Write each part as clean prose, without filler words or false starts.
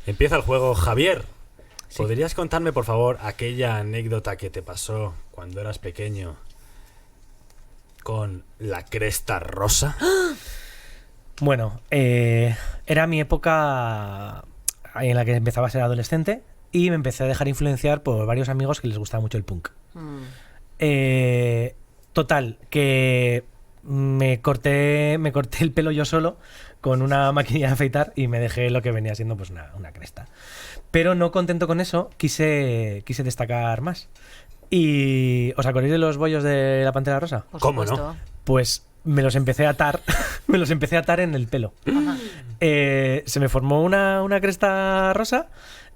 Empieza el juego. Javier, ¿podrías contarme, por favor, aquella anécdota que te pasó cuando eras pequeño con la cresta rosa? Bueno, era mi época en la que empezaba a ser adolescente y me empecé a dejar influenciar por varios amigos que les gustaba mucho el punk. Total, que me corté el pelo yo solo con una maquinilla de afeitar y me dejé lo que venía siendo pues una cresta. Pero no contento con eso, quise destacar más. ¿Y os acordáis de los bollos de la Pantera Rosa? Por ¿Cómo supuesto. no? Pues me los empecé a atar, en el pelo. Ajá. Se me formó una cresta rosa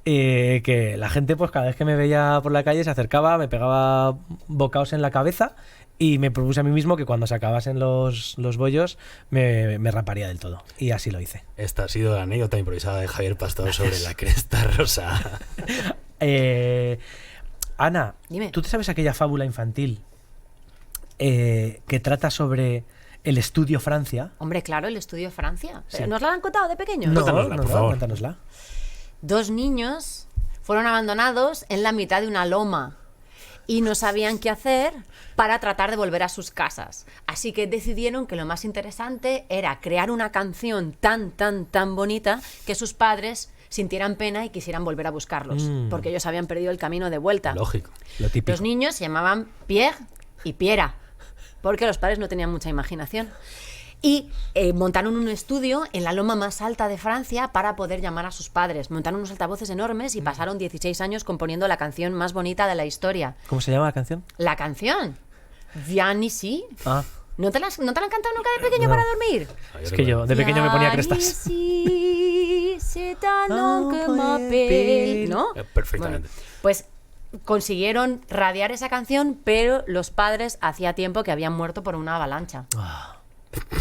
que la gente, pues cada vez que me veía por la calle se acercaba, me pegaba bocaos en la cabeza y me propuse a mí mismo que cuando se acabasen los bollos me raparía del todo. Y así lo hice. Esta ha sido la anécdota improvisada de Javier Pastor sobre la cresta rosa. Ana, Dime. ¿tú te sabes aquella fábula infantil que trata sobre el estudio Francia? Hombre, claro, el estudio Francia. Sí. ¿Nos la han contado de pequeños? Cuéntanosla, por favor. Cuéntanosla. 2 niños fueron abandonados en la mitad de una loma y no sabían qué hacer para tratar de volver a sus casas. Así que decidieron que lo más interesante era crear una canción tan bonita que sus padres sintieran pena y quisieran volver a buscarlos, porque ellos habían perdido el camino de vuelta. Lógico. Lo típico. Los niños se llamaban Pierre y Piera, porque los padres no tenían mucha imaginación. Y montaron un estudio en la loma más alta de Francia para poder llamar a sus padres. Montaron unos altavoces enormes y pasaron 16 años componiendo la canción más bonita de la historia. ¿Cómo se llama la canción? La canción, Viens ici. Ah, ¿No te la han cantado nunca de pequeño No. para dormir? es que yo de pequeño me ponía Viens crestas. ici, c'est un nom que m'appelle. ¿No? Perfectamente. Bueno, pues consiguieron radiar esa canción, pero los padres hacía tiempo que habían muerto por una avalancha.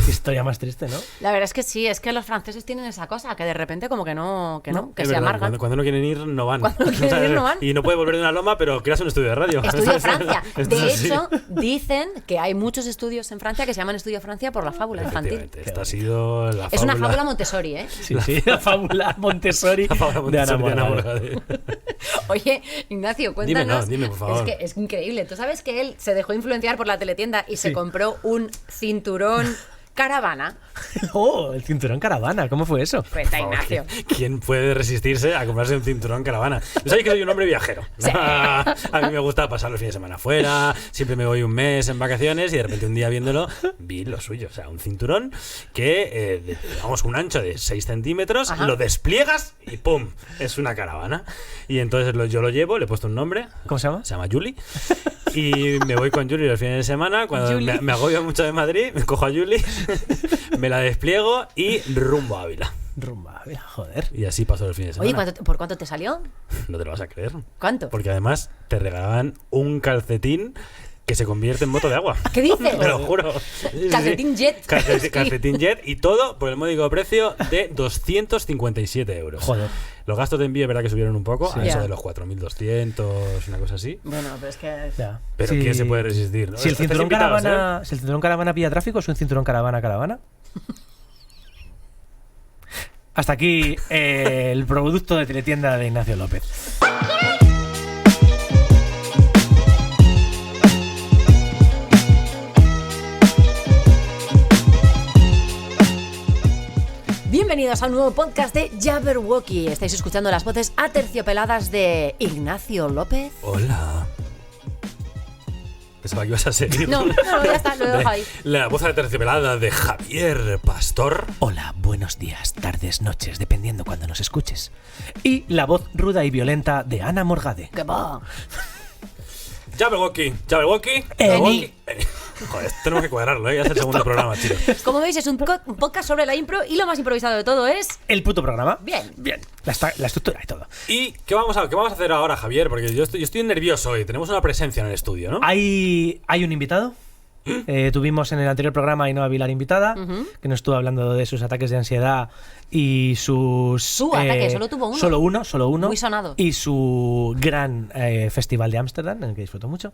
Qué historia más triste, ¿no? La verdad es que sí, es que los franceses tienen esa cosa, que de repente como que que Es se verdad, amargan. cuando no quieren ir, no van. Cuando no quieren ir, no van. Y no puede volver de una loma, pero creas un estudio de radio. Estudio Francia. Esto De es así. hecho, dicen que hay muchos estudios en Francia que se llaman Estudio Francia por la fábula infantil. Efectivamente, esta ha sido la Es una fábula Montessori, ¿eh? Sí, la fábula Montessori, La fábula de Ana Montessori de Ana Morgade. Morgade. Oye, Ignacio, cuéntanos. Dime, por favor. Es que es increíble. ¿Tú sabes que él se dejó influenciar por la teletienda y se compró un cinturón caravana? Oh, el cinturón caravana, ¿cómo fue eso? Cuenta, Por favor, Ignacio. ¿Quién puede resistirse a comprarse un cinturón caravana? Yo sabéis que soy un hombre viajero. Sí. A mí me gusta pasar los fines de semana fuera, siempre me voy un mes en vacaciones y de repente un día viéndolo vi lo suyo. O sea, un cinturón que, digamos, un ancho de 6 centímetros, Ajá. lo despliegas y ¡pum! Es una caravana. Y entonces yo lo llevo, le he puesto un nombre. ¿Cómo se llama? Se llama Julie. Y me voy con Julie los fines de semana. Cuando Julie. me agobio mucho de Madrid, me cojo a Julie, me la despliego y rumbo a Ávila. Rumba, joder. Y así pasó el fin de semana. Oye, ¿por cuánto te salió? No te lo vas a creer. ¿Cuánto? Porque además te regalaban un calcetín que se convierte en moto de agua. ¿Qué dices? Te lo juro. Calcetín jet. Calcetín jet y todo por el módico precio de 257 euros. Joder. Los gastos de envío es verdad que subieron un poco, Sí. a eso Ya. de los 4.200, una cosa así. Bueno, pero es que... Ya. Pero Sí. ¿quién se puede resistir? ¿No? Si el Estáis cinturón invitados, caravana, si el cinturón caravana pilla tráfico, ¿es un cinturón caravana? Hasta aquí el producto de teletienda de Ignacio López. Bienvenidos a un nuevo podcast de Jabberwocky. Estáis escuchando las voces aterciopeladas de Ignacio López. Hola. Pensaba que ibas a seguir. No, ya está, lo dejo ahí. La voz aterciopelada de Javier Pastor. Hola, buenos días, tardes, noches, dependiendo cuando nos escuches. Y la voz ruda y violenta de Ana Morgade. ¡Qué va! Jabberwocky. Eni. Joder, tenemos que cuadrarlo, ¿eh? Ya es el segundo programa, chicos. Como veis, es un podcast sobre la impro y lo más improvisado de todo es... El puto programa. Bien. La estructura y todo. ¿Y qué vamos a hacer ahora, Javier? Porque yo estoy nervioso hoy. Tenemos una presencia en el estudio, ¿no? Hay un invitado. Tuvimos en el anterior programa a Ainhoa Vilar invitada, que nos estuvo hablando de sus ataques de ansiedad y sus... Su ataque, solo tuvo uno. Solo uno. Muy sonado. Y su gran festival de Ámsterdam, en el que disfruto mucho.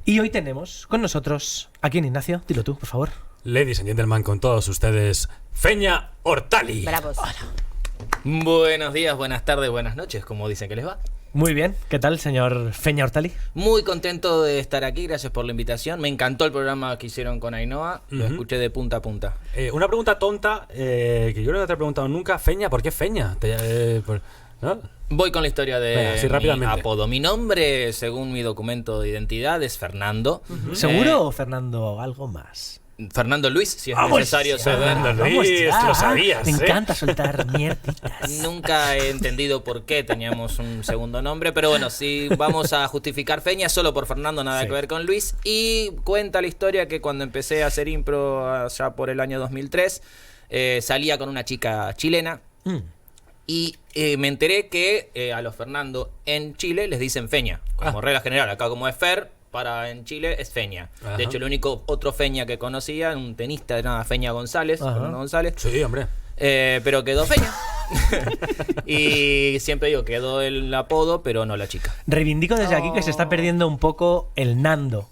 Y hoy tenemos con nosotros, ¿a quién, Ignacio? Dilo tú, por favor. Ladies and gentlemen, con todos ustedes, Feña Hortali. Bravos. Buenos días, buenas tardes, buenas noches, como dicen que les va. Muy bien, ¿qué tal, señor Feña Hortali? Muy contento de estar aquí, gracias por la invitación. Me encantó el programa que hicieron con Ainhoa, lo escuché de punta a punta. Una pregunta tonta que yo no te he preguntado nunca. Feña, ¿por qué Feña? ¿No? Voy con la historia de Venga, sí, mi rápidamente. apodo. Mi nombre, según mi documento de identidad, es Fernando. ¿Seguro o Fernando algo más? Fernando Luis, si es Vamos necesario ya, saber. Fernando vamos Luis, ya. lo sabías, Me ¿eh? encanta soltar mierditas. Nunca he entendido por qué teníamos un segundo nombre, pero bueno, si vamos a justificar Feña, solo por Fernando, nada Sí. que ver con Luis. Y cuenta la historia que cuando empecé a hacer impro allá por el año 2003, salía con una chica chilena y me enteré que a los Fernando en Chile les dicen Feña, como regla general. Acá como es Fer, para en Chile es Feña. Ajá. De hecho, el único otro Feña que conocía, un tenista de nada, Feña González, Ajá. Fernando González. Sí, hombre. Pero quedó Feña. Y siempre digo, quedó el apodo, pero no la chica. Reivindico desde aquí que se está perdiendo un poco el Nando.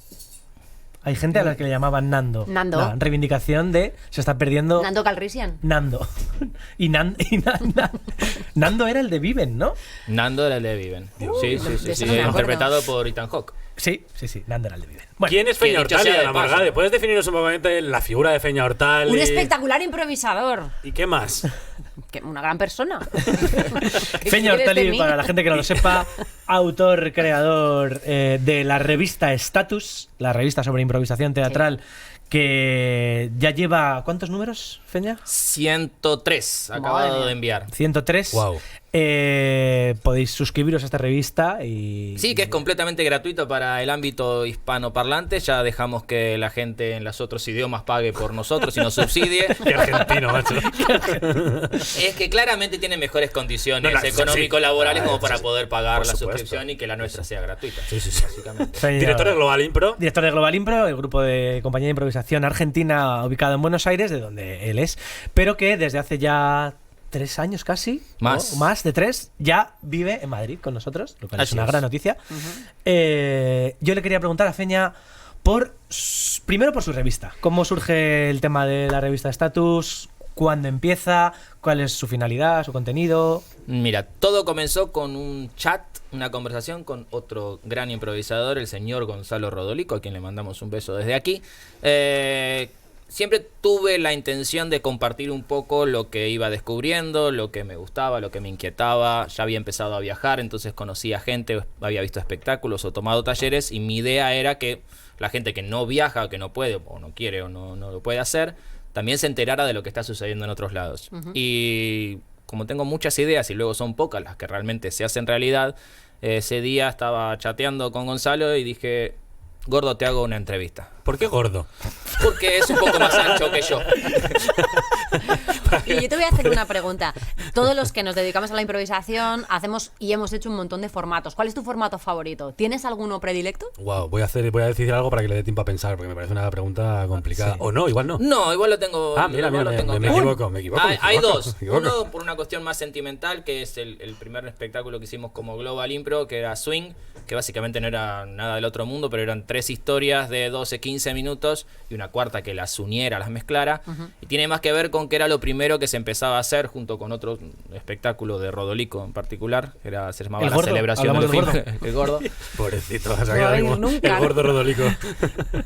Hay gente a la que le llamaban Nando. Nando. La reivindicación de se está perdiendo Nando Calrissian. Nando. Nando era el de Viven, ¿no? Nando era el de Viven. Sí, sí, de sí, eso sí, no me acuerdo. interpretado por Ethan Hawke. Sí, Nando era el de Viven. Bueno, ¿Quién es Feña que dicho Hortali, sea de Ana paso. Margade? ¿Puedes definirnos un poco la figura de Feña Hortali? Un espectacular improvisador. ¿Y qué más? Una gran persona. ¿Qué Feña quieres de Hortali, mí? para la gente que no lo sepa, autor, creador de la revista Status, la revista sobre improvisación teatral, que ya lleva... ¿Cuántos números, Feña? 103, Madre acabado mía. de enviar. 103. Guau. Podéis suscribiros a esta revista y... Sí, que es completamente gratuito para el ámbito hispanoparlante. Ya dejamos que la gente en los otros idiomas pague por nosotros y nos subsidie. Qué argentino, macho. Es que claramente tiene mejores condiciones No, no, económico-laborales sí. como para Sí. poder pagar Por la supuesto. suscripción y que la nuestra sea gratuita. Sí, sí, sí. Básicamente. Feña- Director de Global Impro. Director de Global Impro, el grupo de compañía de improvisación argentina ubicado en Buenos Aires, de donde él es, pero que desde hace ya 3 años casi, Más. ¿no? Más de 3, ya vive en Madrid con nosotros, lo cual es Así una es. gran noticia. Yo le quería preguntar a Feña primero por su revista. ¿Cómo surge el tema de la revista Status? ¿Cuándo empieza? ¿Cuál es su finalidad, su contenido? Mira, todo comenzó con un chat, una conversación con otro gran improvisador, el señor Gonzalo Rodolico, a quien le mandamos un beso desde aquí. Siempre tuve la intención de compartir un poco lo que iba descubriendo, lo que me gustaba, lo que me inquietaba. Ya había empezado a viajar, entonces conocía gente, había visto espectáculos o tomado talleres, y mi idea era que la gente que no viaja, o que no puede, o no quiere, o no lo puede hacer, también se enterara de lo que está sucediendo en otros lados. Y como tengo muchas ideas y luego son pocas las que realmente se hacen realidad, ese día estaba chateando con Gonzalo y dije, gordo, te hago una entrevista. ¿Por qué gordo? Porque es un poco más ancho que yo. Y yo te voy a hacer una pregunta. Todos los que nos dedicamos a la improvisación hacemos y hemos hecho un montón de formatos. ¿Cuál es tu formato favorito? ¿Tienes alguno predilecto? Wow, voy a decir algo para que le dé tiempo a pensar, porque me parece una pregunta complicada. Sí. O no, igual no. No, igual lo tengo. Ah, mira, igual mira, lo tengo me claro. equivoco, me equivoco. Hay dos. me equivoco. Uno por una cuestión más sentimental, que es el primer espectáculo que hicimos como Global Impro, que era Swing, que básicamente no era nada del otro mundo, pero eran 3 historias de 12, 15 minutos y una cuarta que las uniera, las mezclara. Y tiene más que ver con que era lo primero que se empezaba a hacer junto con otro espectáculo de Rodolico en particular, que se llamaba El La Gordo. Celebración Hablamos del del Fin. El Gordo. Pobrecito, No va a venir nunca, el ¿no? gordo Rodolico.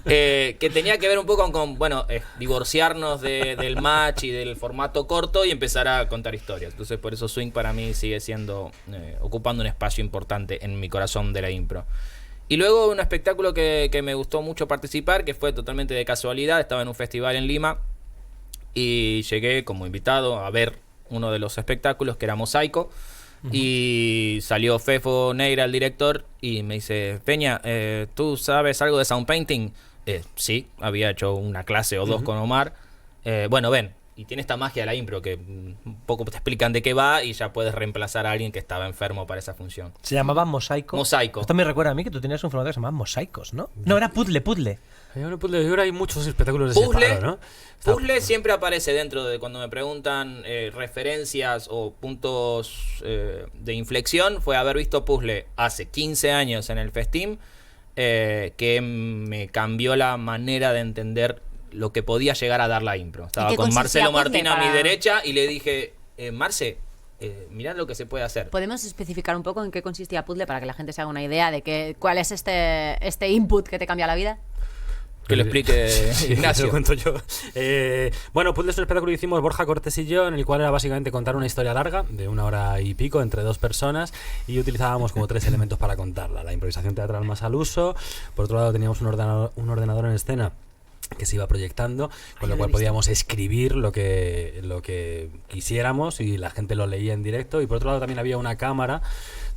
Que tenía que ver un poco con bueno, divorciarnos del match y del formato corto y empezar a contar historias. Entonces por eso Swing para mí sigue siendo ocupando un espacio importante en mi corazón de la impro. Y luego un espectáculo que me gustó mucho participar, que fue totalmente de casualidad. Estaba en un festival en Lima y llegué como invitado a ver uno de los espectáculos, que era Mosaico. Y salió Fefo Neira, el director, y me dice, Peña, ¿tú sabes algo de sound painting? Sí, había hecho una clase o dos con Omar. Bueno, ven, y tiene esta magia de la impro que un poco te explican de qué va y ya puedes reemplazar a alguien que estaba enfermo para esa función. Se llamaba Mosaico. Mosaico. Esto me recuerda a mí que tú tenías un formato que se llamaba Mosaicos, ¿no? No, era Puzzle. Ahora hay muchos espectáculos de ese Puzzle, palo, ¿no? Puzzle siempre aparece dentro de cuando me preguntan referencias o puntos de inflexión. Fue haber visto Puzzle hace 15 años en el Festim, que me cambió la manera de entender lo que podía llegar a dar la impro. Estaba qué con consistía Marcelo Puzzle Martín a mi para- derecha y le dije, Marce, mirá lo que se puede hacer. ¿Podemos especificar un poco en qué consistía Puzzle para que la gente se haga una idea de cuál es este input que te cambia la vida? Que lo explique Ignacio. Lo cuento yo. Bueno, Puzzle es un espectáculo que hicimos Borja Cortés y yo, en el cual era básicamente contar una historia larga, de 1 hora y pico, entre 2 personas, y utilizábamos como 3 elementos para contarla. La improvisación teatral más al uso, por otro lado teníamos un ordenador en escena que se iba proyectando, con lo cual podíamos escribir lo que quisiéramos y la gente lo leía en directo, y por otro lado también había una cámara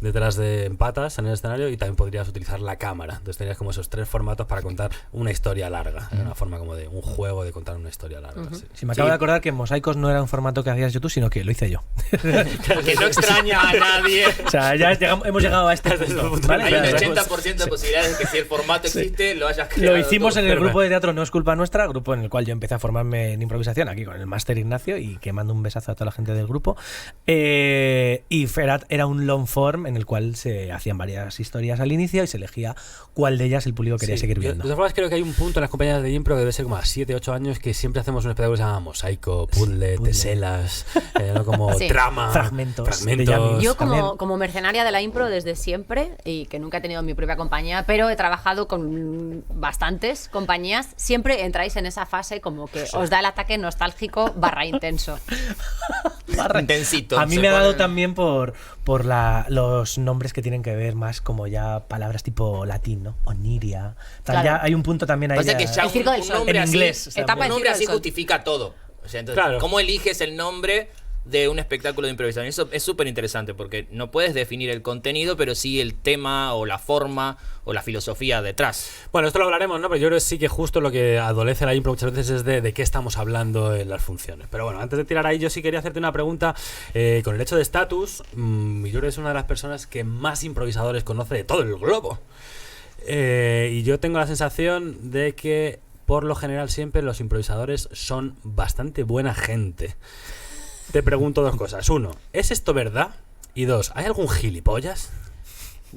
detrás de patas en el escenario, y también podrías utilizar la cámara. Entonces tenías como esos 3 formatos para contar una historia larga. Era una forma como de un juego de contar una historia larga. Sí. Sí, me acabo de acordar que Mosaicos no era un formato que hacías tú, sino que lo hice yo. Que no extraña a nadie. O sea, ya hemos llegado a este punto, ¿vale? Hay un Ya, 80% de posibilidades de que si el formato existe, lo hayas creado. lo hicimos tú. en el grupo de teatro No es culpa nuestra, grupo en el cual yo empecé a formarme en improvisación, aquí con el máster Ignacio, y que mando un besazo a toda la gente del grupo. Y Ferat era un long form en el cual se hacían varias historias al inicio y se elegía cuál de ellas el público quería seguir Yo, de viendo. todas formas, creo que hay un punto en las compañías de impro que debe ser como a 7, 8 años, que siempre hacemos un espectáculo que se llama Mosaico, Puzzle, Teselas, ¿no? Como Sí. trama, Fragmentos de Yamis. Yo También. como mercenaria de la impro desde siempre, y que nunca he tenido mi propia compañía, pero he trabajado con bastantes compañías, siempre entráis en esa fase como que os da el ataque nostálgico / intenso. Intensito. A mí Se me ha dado pone- también por los nombres que tienen que ver más como ya palabras tipo latín, ¿no? Oniria. Tal, Claro. ya hay un punto también ahí. Pasa que ya El Circo del un Sol. nombre En así, inglés, o sea, Etapa un del nombre Circo así del Sol. justifica todo. O sea, entonces, Claro. ¿cómo eliges el nombre de un espectáculo de improvisación? Eso es súper interesante porque no puedes definir el contenido, pero sí el tema o la forma o la filosofía detrás. Bueno, esto lo hablaremos, ¿no? Pero yo creo que sí que justo lo que adolece la impro muchas veces es de qué estamos hablando en las funciones. Pero bueno, antes de tirar ahí, yo sí quería hacerte una pregunta con el hecho de Status. Yo creo que es una de las personas que más improvisadores conoce de todo el globo. Y yo tengo la sensación de que, por lo general, siempre los improvisadores son bastante buena gente. Te pregunto 2 cosas. 1, ¿es esto verdad? Y 2, ¿hay algún gilipollas?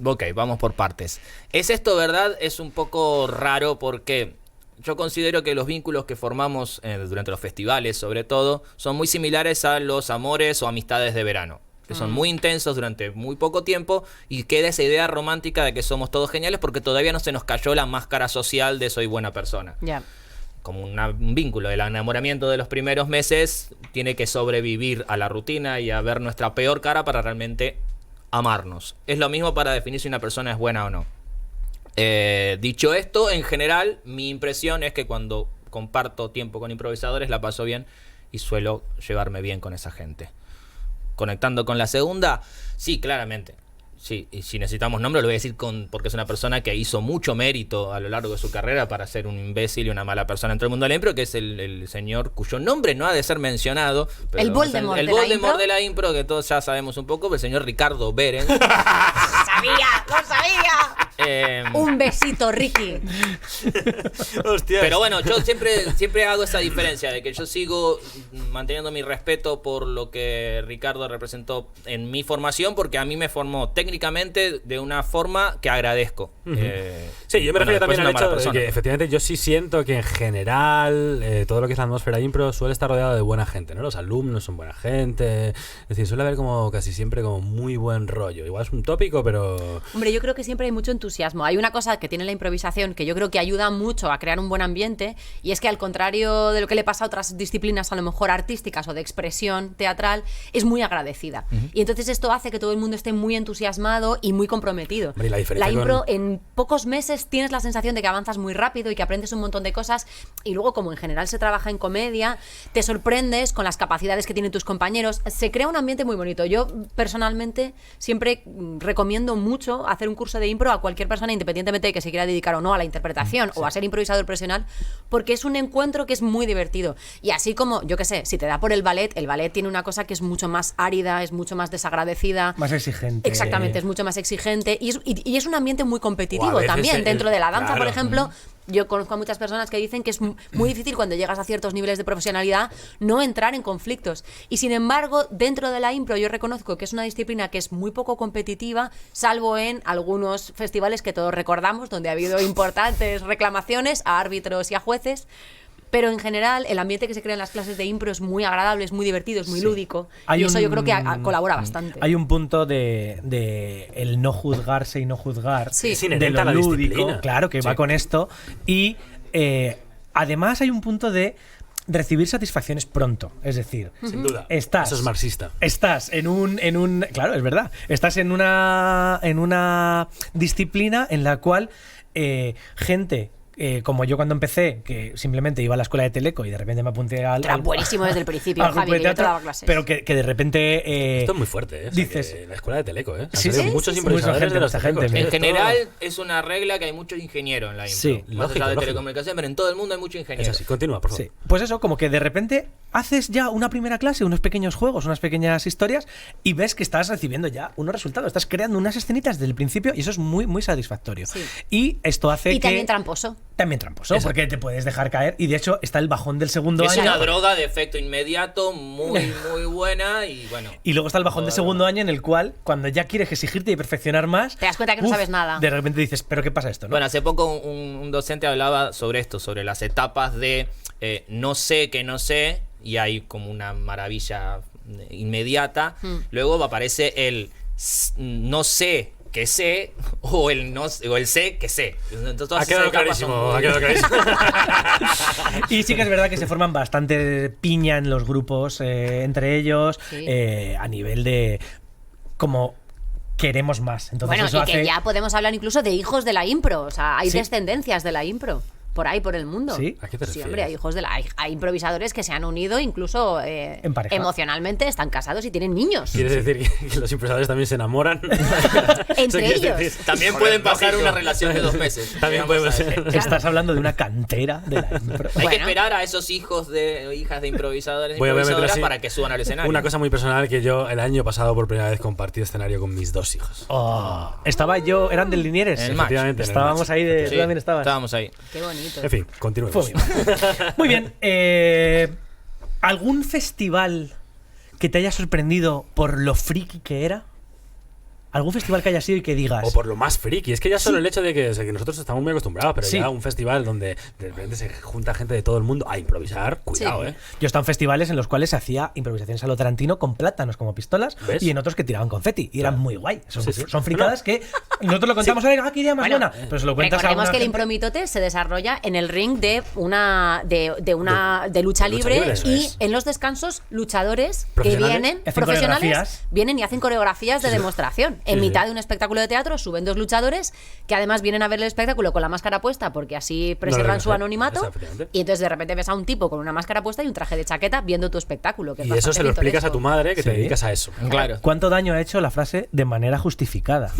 Ok, vamos por partes. ¿Es esto verdad? Es un poco raro porque yo considero que los vínculos que formamos durante los festivales, sobre todo, son muy similares a los amores o amistades de verano, que son muy intensos durante muy poco tiempo, y queda esa idea romántica de que somos todos geniales porque todavía no se nos cayó la máscara social de soy buena persona. Ya. Como un vínculo. El enamoramiento de los primeros meses tiene que sobrevivir a la rutina y a ver nuestra peor cara para realmente amarnos. Es lo mismo para definir si una persona es buena o no. Dicho esto, en general, mi impresión es que cuando comparto tiempo con improvisadores la paso bien y suelo llevarme bien con esa gente. Conectando con la segunda, sí, claramente. Sí, y si necesitamos nombre lo voy a decir porque es una persona que hizo mucho mérito a lo largo de su carrera para ser un imbécil y una mala persona en todo el mundo de la impro, que es el señor cuyo nombre no ha de ser mencionado. Pero El Voldemort el de la Voldemort impro. de la impro, que todos ya sabemos un poco, el señor Ricardo Beren. ¡Lo sabía! Un besito, Ricky. Hostia. Pero bueno, yo siempre hago esa diferencia de que yo sigo manteniendo mi respeto por lo que Ricardo representó en mi formación, porque a mí me formó técnicamente de una forma que agradezco. Sí, yo me refiero también al después una hecho mala de persona. que efectivamente yo sí siento que en general todo lo que es la atmósfera impro suele estar rodeado de buena gente, ¿no? Los alumnos son buena gente, es decir, suele haber como casi siempre como muy buen rollo. Igual es un tópico, pero... Hombre, yo creo que siempre hay mucho entusiasmo. Hay una cosa que tiene la improvisación que yo creo que ayuda mucho a crear un buen ambiente, y es que, al contrario de lo que le pasa a otras disciplinas a lo mejor artísticas o de expresión teatral, es muy agradecida. Y entonces esto hace que todo el mundo esté muy entusiasmado y muy comprometido. Hombre, y la diferencia impro, con- en pocos meses tienes la sensación de que avanzas muy rápido y que aprendes un montón de cosas, y luego, como en general se trabaja en comedia, te sorprendes con las capacidades que tienen tus compañeros. Se crea un ambiente muy bonito. Yo personalmente siempre recomiendo mucho hacer un curso de impro a cualquier persona, independientemente de que se quiera dedicar o no a la interpretación o a ser improvisador profesional, porque es un encuentro que es muy divertido. Y así como, yo qué sé, si te da por el ballet tiene una cosa que es mucho más árida, es mucho más desagradecida. Más exigente. Exactamente, es mucho más exigente y es un ambiente muy O a competitivo veces también. Dentro de la danza, claro. por ejemplo, yo conozco a muchas personas que dicen que es muy difícil, cuando llegas a ciertos niveles de profesionalidad, no entrar en conflictos. Y sin embargo, dentro de la impro yo reconozco que es una disciplina que es muy poco competitiva, salvo en algunos festivales que todos recordamos, donde ha habido importantes reclamaciones a árbitros y a jueces. Pero en general, el ambiente que se crea en las clases de impro es muy agradable, es muy divertido, es muy lúdico. Hay y eso yo creo que un- colabora bastante. Hay un punto de el no juzgarse y no juzgar Sí. Es de inherente lo a la lúdico, disciplina. claro, que va Sí. con esto. Y además hay un punto de recibir satisfacciones pronto. Es decir, Sin duda. Estás- Eso es marxista. estás en un claro, es verdad. Estás en una disciplina en la cual gente como yo cuando empecé, que simplemente iba a la escuela de Teleco y de repente me apunté al... Era buenísimo desde el principio, al grupo Javi, de que yo te teatro, daba clases. pero que de repente... Esto es muy fuerte, ¿eh? O sea, dices- que la escuela de Teleco, ¿eh? Han Sí, salido sí, muchos sí, sí. improvisadores Mucha de los gente, Telecos. mucha En gente. general es una regla que hay muchos ingenieros en la impro. Sí, Más lógico, allá de lógico. telecomunicación, pero en todo el mundo hay muchos Es ingenieros. así, continúa, por favor. Sí. Pues eso, como que de repente haces ya una primera clase, unos pequeños juegos, unas pequeñas historias y ves que estás recibiendo ya unos resultados, estás creando unas escenitas desde el principio y eso es muy, muy satisfactorio. Sí. Y esto hace Y que... también tramposo. También tramposo, Exacto. porque te puedes dejar caer y de hecho está el bajón del segundo Es año. una droga de efecto inmediato, muy, muy buena y bueno. Y luego está el bajón del segundo año en el cual, cuando ya quieres exigirte y perfeccionar más, Te das cuenta que no sabes nada. De repente dices, ¿pero qué pasa esto? ¿no? Bueno, hace poco un docente hablaba sobre esto, sobre las etapas de no sé que no sé, y hay como una maravilla inmediata. Luego aparece el no sé que sé o el no o el sé que sé. Entonces, todas Ha quedado esas etapas son clarísimo, muy- ha quedado clarísimo. Y sí que es verdad que se forman bastante piña en los grupos entre ellos, Sí. a nivel de como queremos más. Entonces Bueno, eso y hace... que ya podemos hablar incluso de hijos de la impro. O sea, hay Sí. descendencias de la impro. Por ahí, por el mundo. ¿Sí? ¿A qué te Sí, refieres? hombre, hay hijos de la. Hay improvisadores que se han unido, incluso En pareja. emocionalmente, están casados y tienen niños. ¿Quieres decir que los improvisadores también se enamoran? Entre Eso quiere ellos. decir- También Joder, pueden pasar lógico. una relación de 2 meses. También Digamos puede así. ser. Estás hablando de una cantera de la impro. Hay que Bueno. esperar a esos hijos de hijas de improvisadores Voy a meter improvisadoras así para que suban al escenario. Una cosa muy personal, que yo el año pasado por primera vez compartí escenario con mis 2 hijos. Oh, estaba yo, eran del Linieres. En el match. Efectivamente, en el Estábamos match. ahí de... Sí, Tú también estabas. Estábamos ahí. Qué bonito. En fin, continuemos. Fue muy bien. ¿Algún festival que te haya sorprendido por lo friki que era? ¿Algún festival que haya sido y que digas? O por lo más friki. Es que ya solo el hecho de que, o sea, que nosotros estamos muy acostumbrados, pero Sí. ya un festival donde de repente se junta gente de todo el mundo a improvisar, cuidado, Sí. ¿eh? Yo he estado en festivales en los cuales se hacía improvisaciones a lo Tarantino con plátanos como pistolas ¿Ves? y en otros que tiraban confeti. Y eran muy guay. Son, Sí, sí. son fricadas que nosotros lo contamos ahora, ¡ah, qué idea más Bueno, buena! Pero se lo cuentas a Recordemos una que el gente- impromitote se desarrolla en el ring de una de lucha de lucha libre, libre, eso y es. en los descansos luchadores que ¿Profesionales? vienen Hacen coreografías. vienen y hacen coreografías de demostración. En Sí, mitad sí. de un espectáculo de teatro suben 2 luchadores que además vienen a ver el espectáculo con la máscara puesta porque así preservan su reconocer. anonimato, Efectivamente. y entonces de repente ves a un tipo con una máscara puesta y un traje de chaqueta viendo tu espectáculo, que es Y eso bastante se lo explicas a pintoresco. tu madre que te Sí. dedicas a eso. Claro. ¿Cuánto daño ha hecho la frase de manera justificada?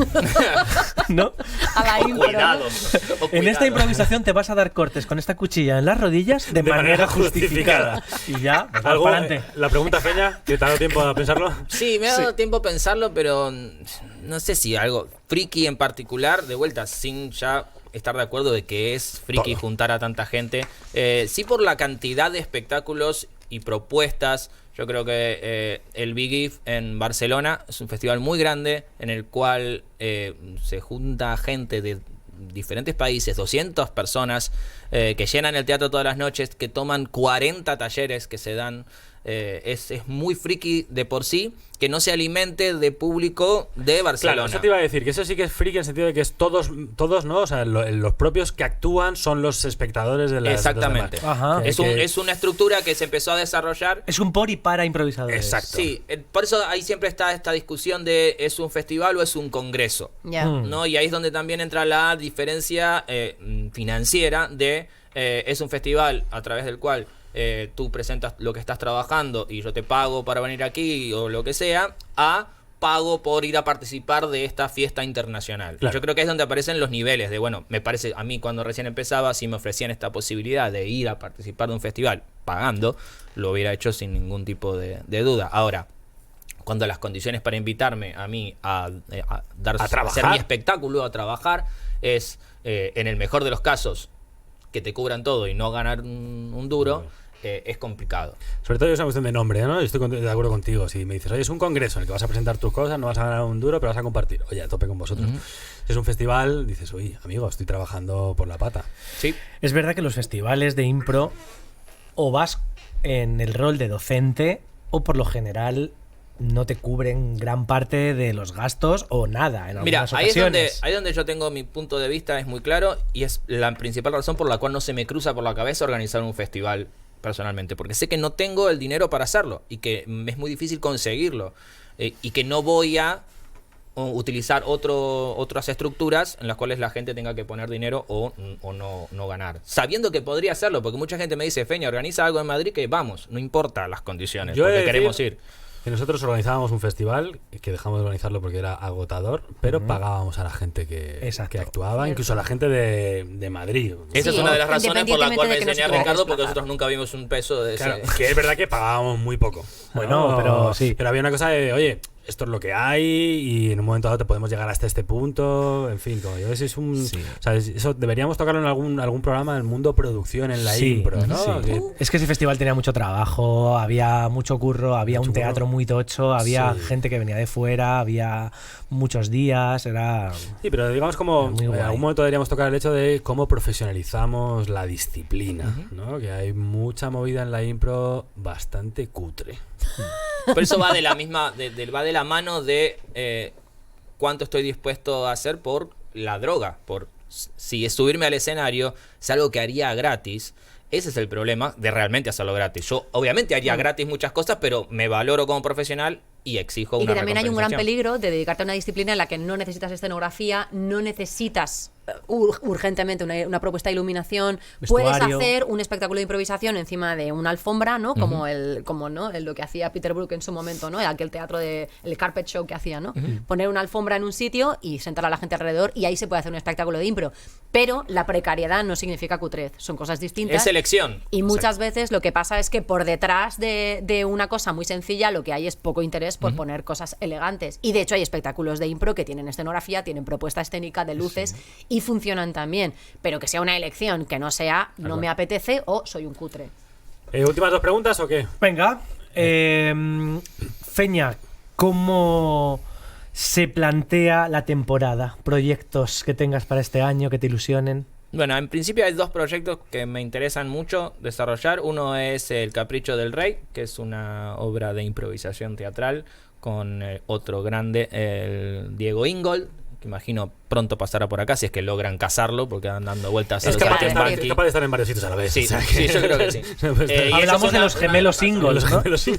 ¿No? A la impro, ¿no? Cuidado. En esta improvisación te vas a dar cortes con esta cuchilla en las rodillas de manera justificada. Y ya, pues, ¿Algo, para adelante. la pregunta, Peña, que te ha dado tiempo a pensarlo. Sí, me ha dado tiempo a pensarlo, pero no sé si algo friki en particular, de vuelta, sin ya estar de acuerdo de que es friki Todo. juntar a tanta gente. Sí por la cantidad de espectáculos y propuestas. Yo creo que el Big If en Barcelona es un festival muy grande en el cual se junta gente de diferentes países, 200 personas que llenan el teatro todas las noches, que toman 40 talleres que se dan. Es muy friki de por sí que no se alimente de público de Barcelona. Claro, eso te iba a decir, que eso sí que es friki en el sentido de que es todos, ¿no? O sea, los propios que actúan son los espectadores de las Exactamente. de los demás. Ajá. Es una estructura que se empezó a desarrollar. Es un por y para improvisadores. Exacto. Sí, por eso ahí siempre está esta discusión de ¿es un festival o es un congreso? Ya. ¿No? Y ahí es donde también entra la diferencia financiera de es un festival a través del cual tú presentas lo que estás trabajando y yo te pago para venir aquí o lo que sea, a pago por ir a participar de esta fiesta internacional. Claro. Yo creo que es donde aparecen los niveles de, bueno, me parece, a mí cuando recién empezaba, si me ofrecían esta posibilidad de ir a participar de un festival pagando, lo hubiera hecho sin ningún tipo de duda. Ahora, cuando las condiciones para invitarme a mí a trabajar. hacer mi espectáculo, a trabajar, es en el mejor de los casos que te cubran todo y no ganar un duro, es complicado. Sobre todo es una cuestión de nombre, ¿no? Yo estoy de acuerdo contigo. Si me dices, oye, es un congreso en el que vas a presentar tus cosas, no vas a ganar un duro, pero vas a compartir. Oye, a tope con vosotros. Si es un festival, dices, uy, amigo, estoy trabajando por la pata. Sí, Es verdad que los festivales de impro o vas en el rol de docente o por lo general no te cubren gran parte de los gastos o nada en Mira, algunas ahí ocasiones. es donde yo tengo mi punto de vista, es muy claro, y es la principal razón por la cual no se me cruza por la cabeza organizar un festival personalmente, porque sé que no tengo el dinero para hacerlo y que es muy difícil conseguirlo, y que no voy a utilizar otras estructuras en las cuales la gente tenga que poner dinero o no ganar, sabiendo que podría hacerlo, porque mucha gente me dice, Feña, organiza algo en Madrid, que vamos, no importa las condiciones, Yo he de porque decir queremos ir. que nosotros organizábamos un festival que dejamos de organizarlo porque era agotador, pero pagábamos a la gente que Exacto. actuaba, incluso a la gente de Madrid. Esa Sí, es una de las razones por la cual me independientemente de que no enseñé a se pueda Ricardo, porque desplazar. nosotros nunca vimos un peso de Claro, ese. que es verdad que pagábamos muy poco. Bueno, pero sí. Pero había una cosa de, oye, esto es lo que hay y en un momento dado te podemos llegar hasta este punto. En fin, como yo, es un. Sí. O sea, eso deberíamos tocarlo en algún programa del mundo producción en la Sí, impro, ¿no? sí. Que- Es que ese festival tenía mucho trabajo, había mucho curro, había Mucho un teatro curro. muy tocho, había Sí. gente que venía de fuera, había muchos días, era... Sí, pero digamos como Muy en guay. algún momento deberíamos tocar el hecho de cómo profesionalizamos la disciplina, ¿no? Que hay mucha movida en la impro bastante cutre. Pero eso va de la misma, va de la mano de cuánto estoy dispuesto a hacer por la droga. Por si es subirme al escenario es algo que haría gratis. Ese es el problema de realmente hacerlo gratis. Yo obviamente haría gratis muchas cosas, pero me valoro como profesional y exijo Y una que también hay un gran recompensación. peligro de dedicarte a una disciplina en la que no necesitas escenografía, no necesitas urgentemente una propuesta de iluminación. Puedes Vestuario. hacer un espectáculo de improvisación encima de una alfombra, ¿no? Como lo que hacía Peter Brook en su momento, ¿no? Aquel teatro de el carpet show que hacía, ¿no? Poner una alfombra en un sitio y sentar a la gente alrededor y ahí se puede hacer un espectáculo de impro. Pero la precariedad no significa cutrez, son cosas distintas. Es elección. Y muchas veces lo que pasa es que por detrás de una cosa muy sencilla lo que hay es poco interés por poner cosas elegantes. Y de hecho hay espectáculos de impro que tienen escenografía, tienen propuesta escénica de luces y funcionan también. Pero que sea una elección, que no sea no me apetece o soy un cutre. ¿Últimas dos preguntas o qué? Venga, Feña, ¿cómo se plantea la temporada? ¿Proyectos que tengas para este año que te ilusionen? Bueno, en principio hay dos proyectos que me interesan mucho desarrollar. Uno es El Capricho del Rey, que es una obra de improvisación teatral con otro grande, el Diego Ingold, que imagino pronto pasará por acá si es que logran casarlo, porque andan dando vueltas a Es los capaz, saltimbanquis. es capaz de estar en varios sitios a la vez. Sí, o sea sí, yo creo que sí. Pues, Y esa Hablamos es de una- los gemelos una- singles, los ¿no? gemelos sí.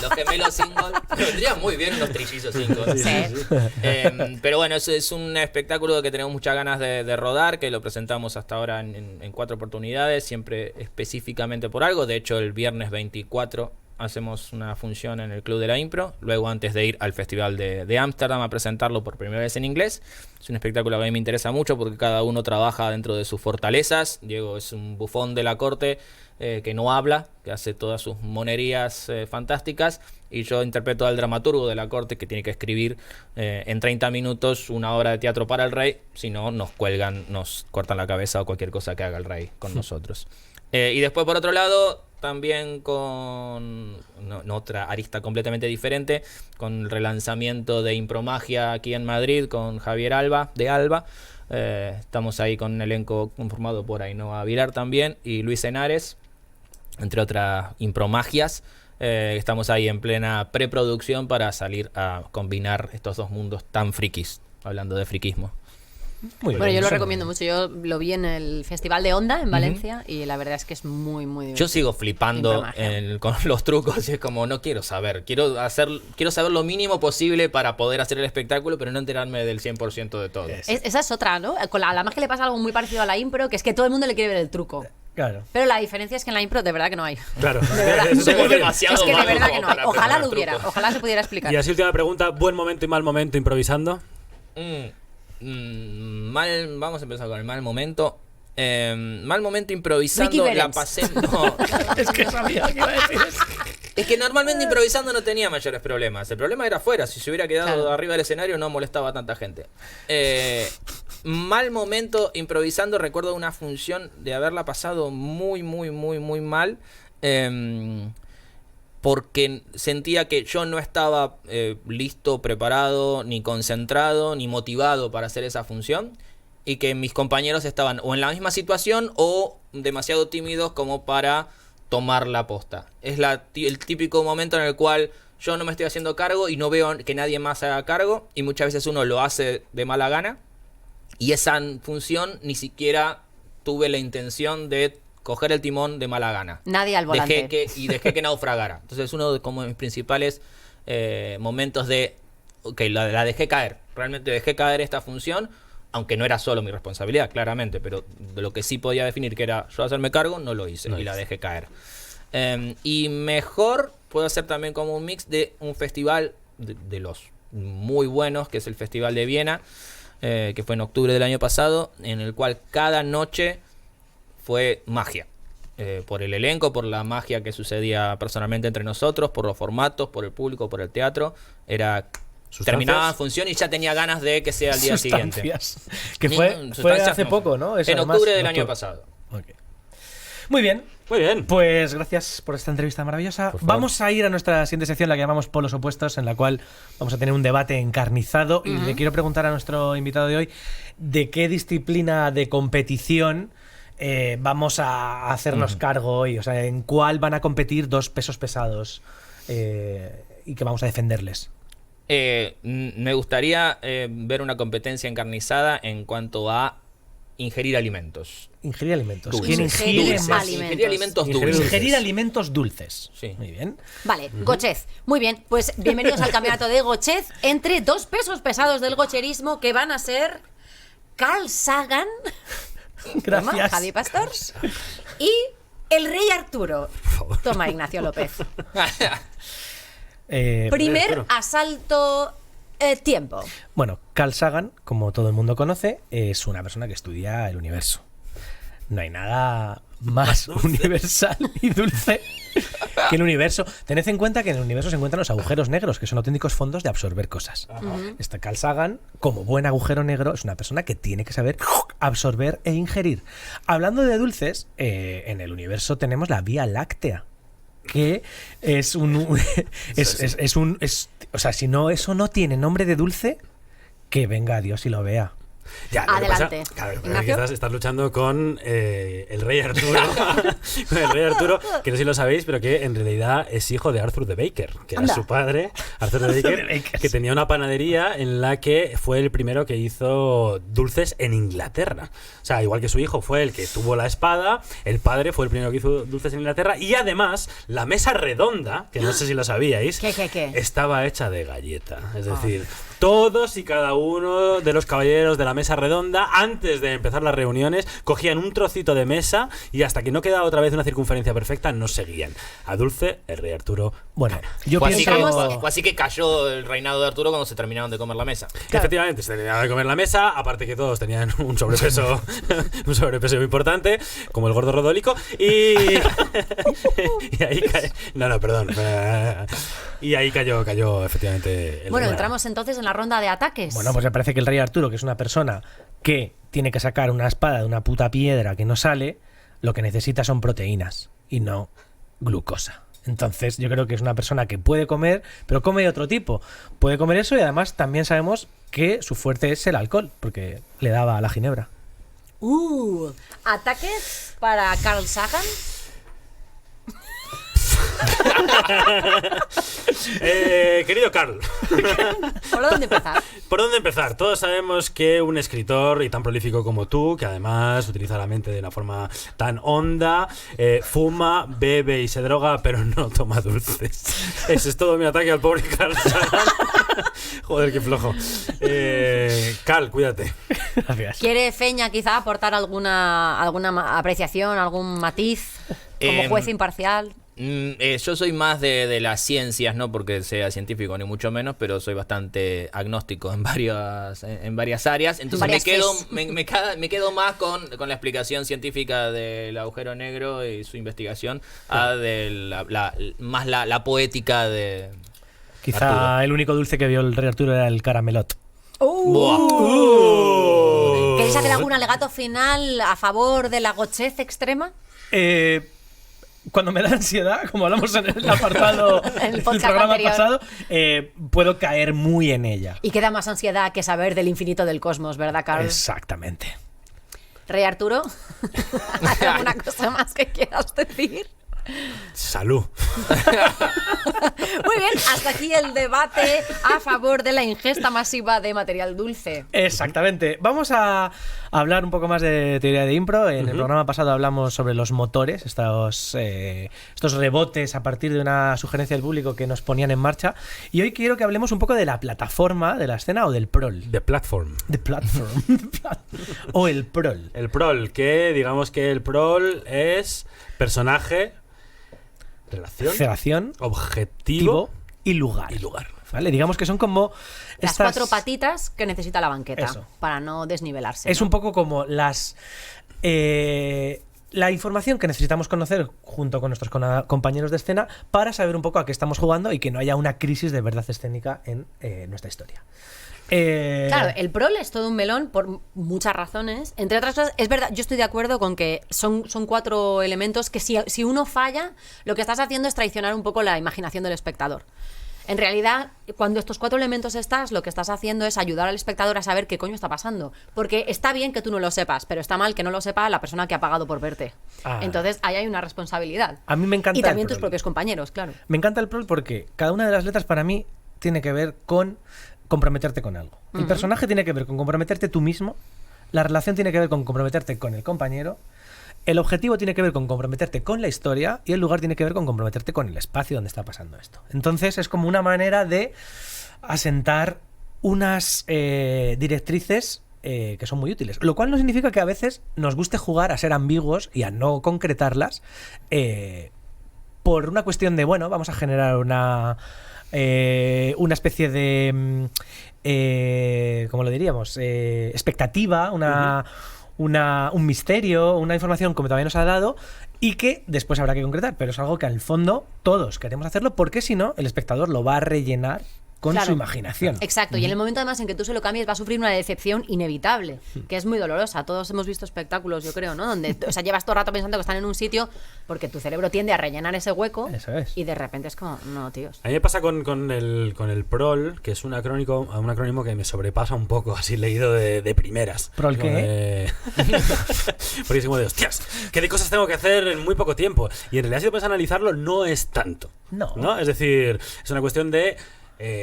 Los gemelos single. Vendría muy bien unos trillizos single. Sí. Pero bueno, es un espectáculo que tenemos muchas ganas de rodar, que lo presentamos hasta ahora en 4 oportunidades, siempre específicamente por algo. De hecho, el viernes 24 hacemos una función en el Club de la Impro, luego antes de ir al Festival de Ámsterdam a presentarlo por primera vez en inglés. Es un espectáculo que a mí me interesa mucho porque cada uno trabaja dentro de sus fortalezas. Diego es un bufón de la corte que no habla, que hace todas sus monerías fantásticas, y yo interpreto al dramaturgo de la corte que tiene que escribir en 30 minutos una obra de teatro para el rey, si no nos cuelgan, nos cortan la cabeza o cualquier cosa que haga el rey con nosotros. Y después por otro lado, también con otra arista completamente diferente, con el relanzamiento de Impromagia aquí en Madrid con Javier Alba, de Alba. Estamos ahí con un elenco conformado por Ainhoa Vilar también y Luis Henares, entre otras impromagias. Estamos ahí en plena preproducción para salir a combinar estos dos mundos tan frikis, hablando de friquismo. Muy Bueno, bien, yo lo eso. recomiendo mucho. Yo lo vi en el Festival de Onda en Valencia y la verdad es que es muy, muy divertido. Yo sigo flipando Impromagia. con los trucos y es como, no quiero saber, quiero saber lo mínimo posible para poder hacer el espectáculo, pero no enterarme del 100% de todo. Esa es otra, ¿no? Con la magia le pasa algo muy parecido a la impro, que es que todo el mundo le quiere ver el truco. Claro. Pero la diferencia es que en la impro de verdad que no hay. Claro. De verdad. Eso te Somos decía. demasiado Es que de malos verdad que como no hay. para Ojalá aprender lo hubiera, trucos. ojalá se pudiera explicar. Y así última pregunta, buen momento y mal momento improvisando. Vamos a empezar con el mal momento. Mal momento improvisando, Ricky la Valens. pasé. No. Es que sabía que iba a decir eso. Es que normalmente improvisando no tenía mayores problemas. El problema era afuera. Si se hubiera quedado Claro. arriba del escenario no molestaba a tanta gente. Mal momento improvisando. Recuerdo una función de haberla pasado muy, muy, muy, muy mal. Porque sentía que yo no estaba listo, preparado, ni concentrado, ni motivado para hacer esa función. Y que mis compañeros estaban o en la misma situación o demasiado tímidos como para tomar la posta. Es el típico momento en el cual yo no me estoy haciendo cargo y no veo que nadie más se haga cargo, y muchas veces uno lo hace de mala gana, y esa función ni siquiera tuve la intención de coger el timón de mala gana. Nadie al volante. Dejé que naufragara. Entonces uno de como mis principales momentos de, ok, la dejé caer. Realmente dejé caer esta función, aunque no era solo mi responsabilidad, claramente, pero de lo que sí podía definir que era yo hacerme cargo, no lo hice y la dejé caer. Y mejor puedo hacer también como un mix de un festival de los muy buenos, que es el Festival de Viena, que fue en octubre del año pasado, en el cual cada noche fue magia. Por el elenco, por la magia que sucedía personalmente entre nosotros, por los formatos, por el público, por el teatro. Era... terminaba la función y ya tenía ganas de que sea el día siguiente. Que fue hace poco, ¿no? Eso, en octubre del año pasado. Okay. Muy bien. Muy bien. Pues gracias por esta entrevista maravillosa. Vamos a ir a nuestra siguiente sección, la que llamamos Polos Opuestos, en la cual vamos a tener un debate encarnizado. Y le quiero preguntar a nuestro invitado de hoy de qué disciplina de competición vamos a hacernos cargo hoy. O sea, en cuál van a competir dos pesos pesados y que vamos a defenderles. Me gustaría ver una competencia encarnizada en cuanto a ingerir alimentos. Ingerir alimentos. Dulces. ¿Quién ingiere más? Ingerir alimentos dulces. Ingerir alimentos dulces. Sí. Muy bien. Vale, Gochez. Muy bien, pues bienvenidos al campeonato de Gochez entre dos pesos pesados del gocherismo que van a ser Carl Sagan, Gracias. Javi Pastor, y el Rey Arturo. Toma, Ignacio López. Primer asalto, tiempo. Bueno, Carl Sagan, como todo el mundo conoce, es una persona que estudia el universo. No hay nada más universal y dulce que el universo. Tened en cuenta que en el universo se encuentran los agujeros negros, que son auténticos fondos de absorber cosas. Este Carl Sagan, como buen agujero negro, es una persona que tiene que saber absorber e ingerir. Hablando de dulces, en el universo tenemos la Vía Láctea, que es o sea, si no, eso no tiene nombre de dulce, que venga Dios y lo vea. Ya, adelante. Claro, estás luchando con el Rey Arturo. Con el Rey Arturo, que no sé si lo sabéis, pero que en realidad es hijo de Arthur de Baker, que era su padre, Arthur de Baker, que tenía una panadería en la que fue el primero que hizo dulces en Inglaterra. O sea, igual que su hijo fue el que tuvo la espada, el padre fue el primero que hizo dulces en Inglaterra, y además la mesa redonda, que no sé si lo sabíais, ¿Qué? estaba hecha de galleta. Es decir, todos y cada uno de los caballeros de la mesa redonda, antes de empezar las reuniones, cogían un trocito de mesa y hasta que no quedaba otra vez una circunferencia perfecta, no seguían. A Dulce, el Rey Arturo. Bueno, yo fue pienso... así que cayó el reinado de Arturo cuando se terminaron de comer la mesa. Claro. Efectivamente, se terminaron de comer la mesa, aparte que todos tenían un sobrepeso un sobrepeso muy importante, como el gordo rodólico, y ahí y ahí cayó efectivamente el Bueno, rey. entramos entonces en la ronda de ataques. Bueno, pues me parece que el Rey Arturo, que es una persona que tiene que sacar una espada de una puta piedra que no sale, lo que necesita son proteínas y no glucosa. Entonces yo creo que es una persona que puede comer, pero come de otro tipo. Puede comer eso y además también sabemos que su fuerte es el alcohol, porque le daba a la ginebra. Ataques para Carl Sagan. Querido Carl, ¿Por dónde empezar? ¿por dónde empezar? Todos sabemos que un escritor y tan prolífico como tú, que además utiliza la mente de una forma tan honda, fuma, bebe y se droga, pero no toma dulces. Ese es todo mi ataque al pobre Carl Sagan. Joder, qué flojo. Carl, cuídate. Gracias. ¿Quiere Feña quizá aportar alguna apreciación, algún matiz como juez imparcial? Yo soy más de las ciencias, no porque sea científico ni mucho menos, pero soy bastante agnóstico en varias áreas. Entonces me quedo más con la explicación científica del agujero negro y su investigación más la poética de Quizá Arturo. el único dulce que vio el Rey Arturo era el caramelot. ¿Queréis hacer algún alegato final a favor de la gochez extrema? Cuando me da ansiedad, como hablamos en el apartado En el del podcast programa anterior. pasado, puedo caer muy en ella. Y queda más ansiedad que saber del infinito del cosmos, ¿verdad, Carl? Exactamente. Rey Arturo, ¿hay alguna cosa más que quieras decir? Salud. Muy bien, hasta aquí el debate a favor de la ingesta masiva de material dulce. Exactamente. Vamos a hablar un poco más de teoría de impro. En el programa pasado hablamos sobre los motores, estos rebotes a partir de una sugerencia del público que nos ponían en marcha. Y hoy quiero que hablemos un poco de la plataforma de la escena o del prol. The Platform. The platform. O el prol. El prol, que digamos que el prol es personaje, Relación, objetivo y lugar. y lugar. ¿Vale? Digamos que son como Las estas 4 patitas que necesita la banqueta Eso. para no desnivelarse. Es ¿no? un poco como la información que necesitamos conocer junto con nuestros compañeros de escena para saber un poco a qué estamos jugando y que no haya una crisis de verdad escénica en nuestra historia. Claro, el prol es todo un melón por muchas razones. Entre otras cosas, es verdad, yo estoy de acuerdo con que son 4 elementos que si uno falla, lo que estás haciendo es traicionar un poco la imaginación del espectador. En realidad, cuando estos 4 elementos lo que estás haciendo es ayudar al espectador a saber qué coño está pasando. Porque está bien que tú no lo sepas, pero está mal que no lo sepa la persona que ha pagado por verte. Entonces, ahí hay una responsabilidad. A mí me encanta Y también el tus prol. propios compañeros, claro. Me encanta el prol porque cada una de las letras para mí tiene que ver con comprometerte con algo. El personaje tiene que ver con comprometerte tú mismo, la relación tiene que ver con comprometerte con el compañero, el objetivo tiene que ver con comprometerte con la historia y el lugar tiene que ver con comprometerte con el espacio donde está pasando esto. Entonces es como una manera de asentar unas directrices que son muy útiles. Lo cual no significa que a veces nos guste jugar a ser ambiguos y a no concretarlas por una cuestión de, bueno, vamos a generar una especie de ¿cómo lo diríamos? Expectativa, un misterio, una información que todavía nos ha dado y que después habrá que concretar, pero es algo que al fondo todos queremos hacerlo porque si no, el espectador lo va a rellenar con Claro. su imaginación. Exacto, y en el momento además en que tú se lo cambies va a sufrir una decepción inevitable, que es muy dolorosa. Todos hemos visto espectáculos, yo creo, ¿no? Donde, o sea, llevas todo el rato pensando que están en un sitio porque tu cerebro tiende a rellenar ese hueco. Eso es. Y de repente es como, no, tíos. A mí me pasa con el PROL, que es un acrónimo que me sobrepasa un poco, así leído de primeras. ¿Prol Como qué? de- Porque es como de, hostias, ¿qué de cosas tengo que hacer en muy poco tiempo? Y en realidad, si te puedes analizarlo, no es tanto. No. Es decir, es una cuestión de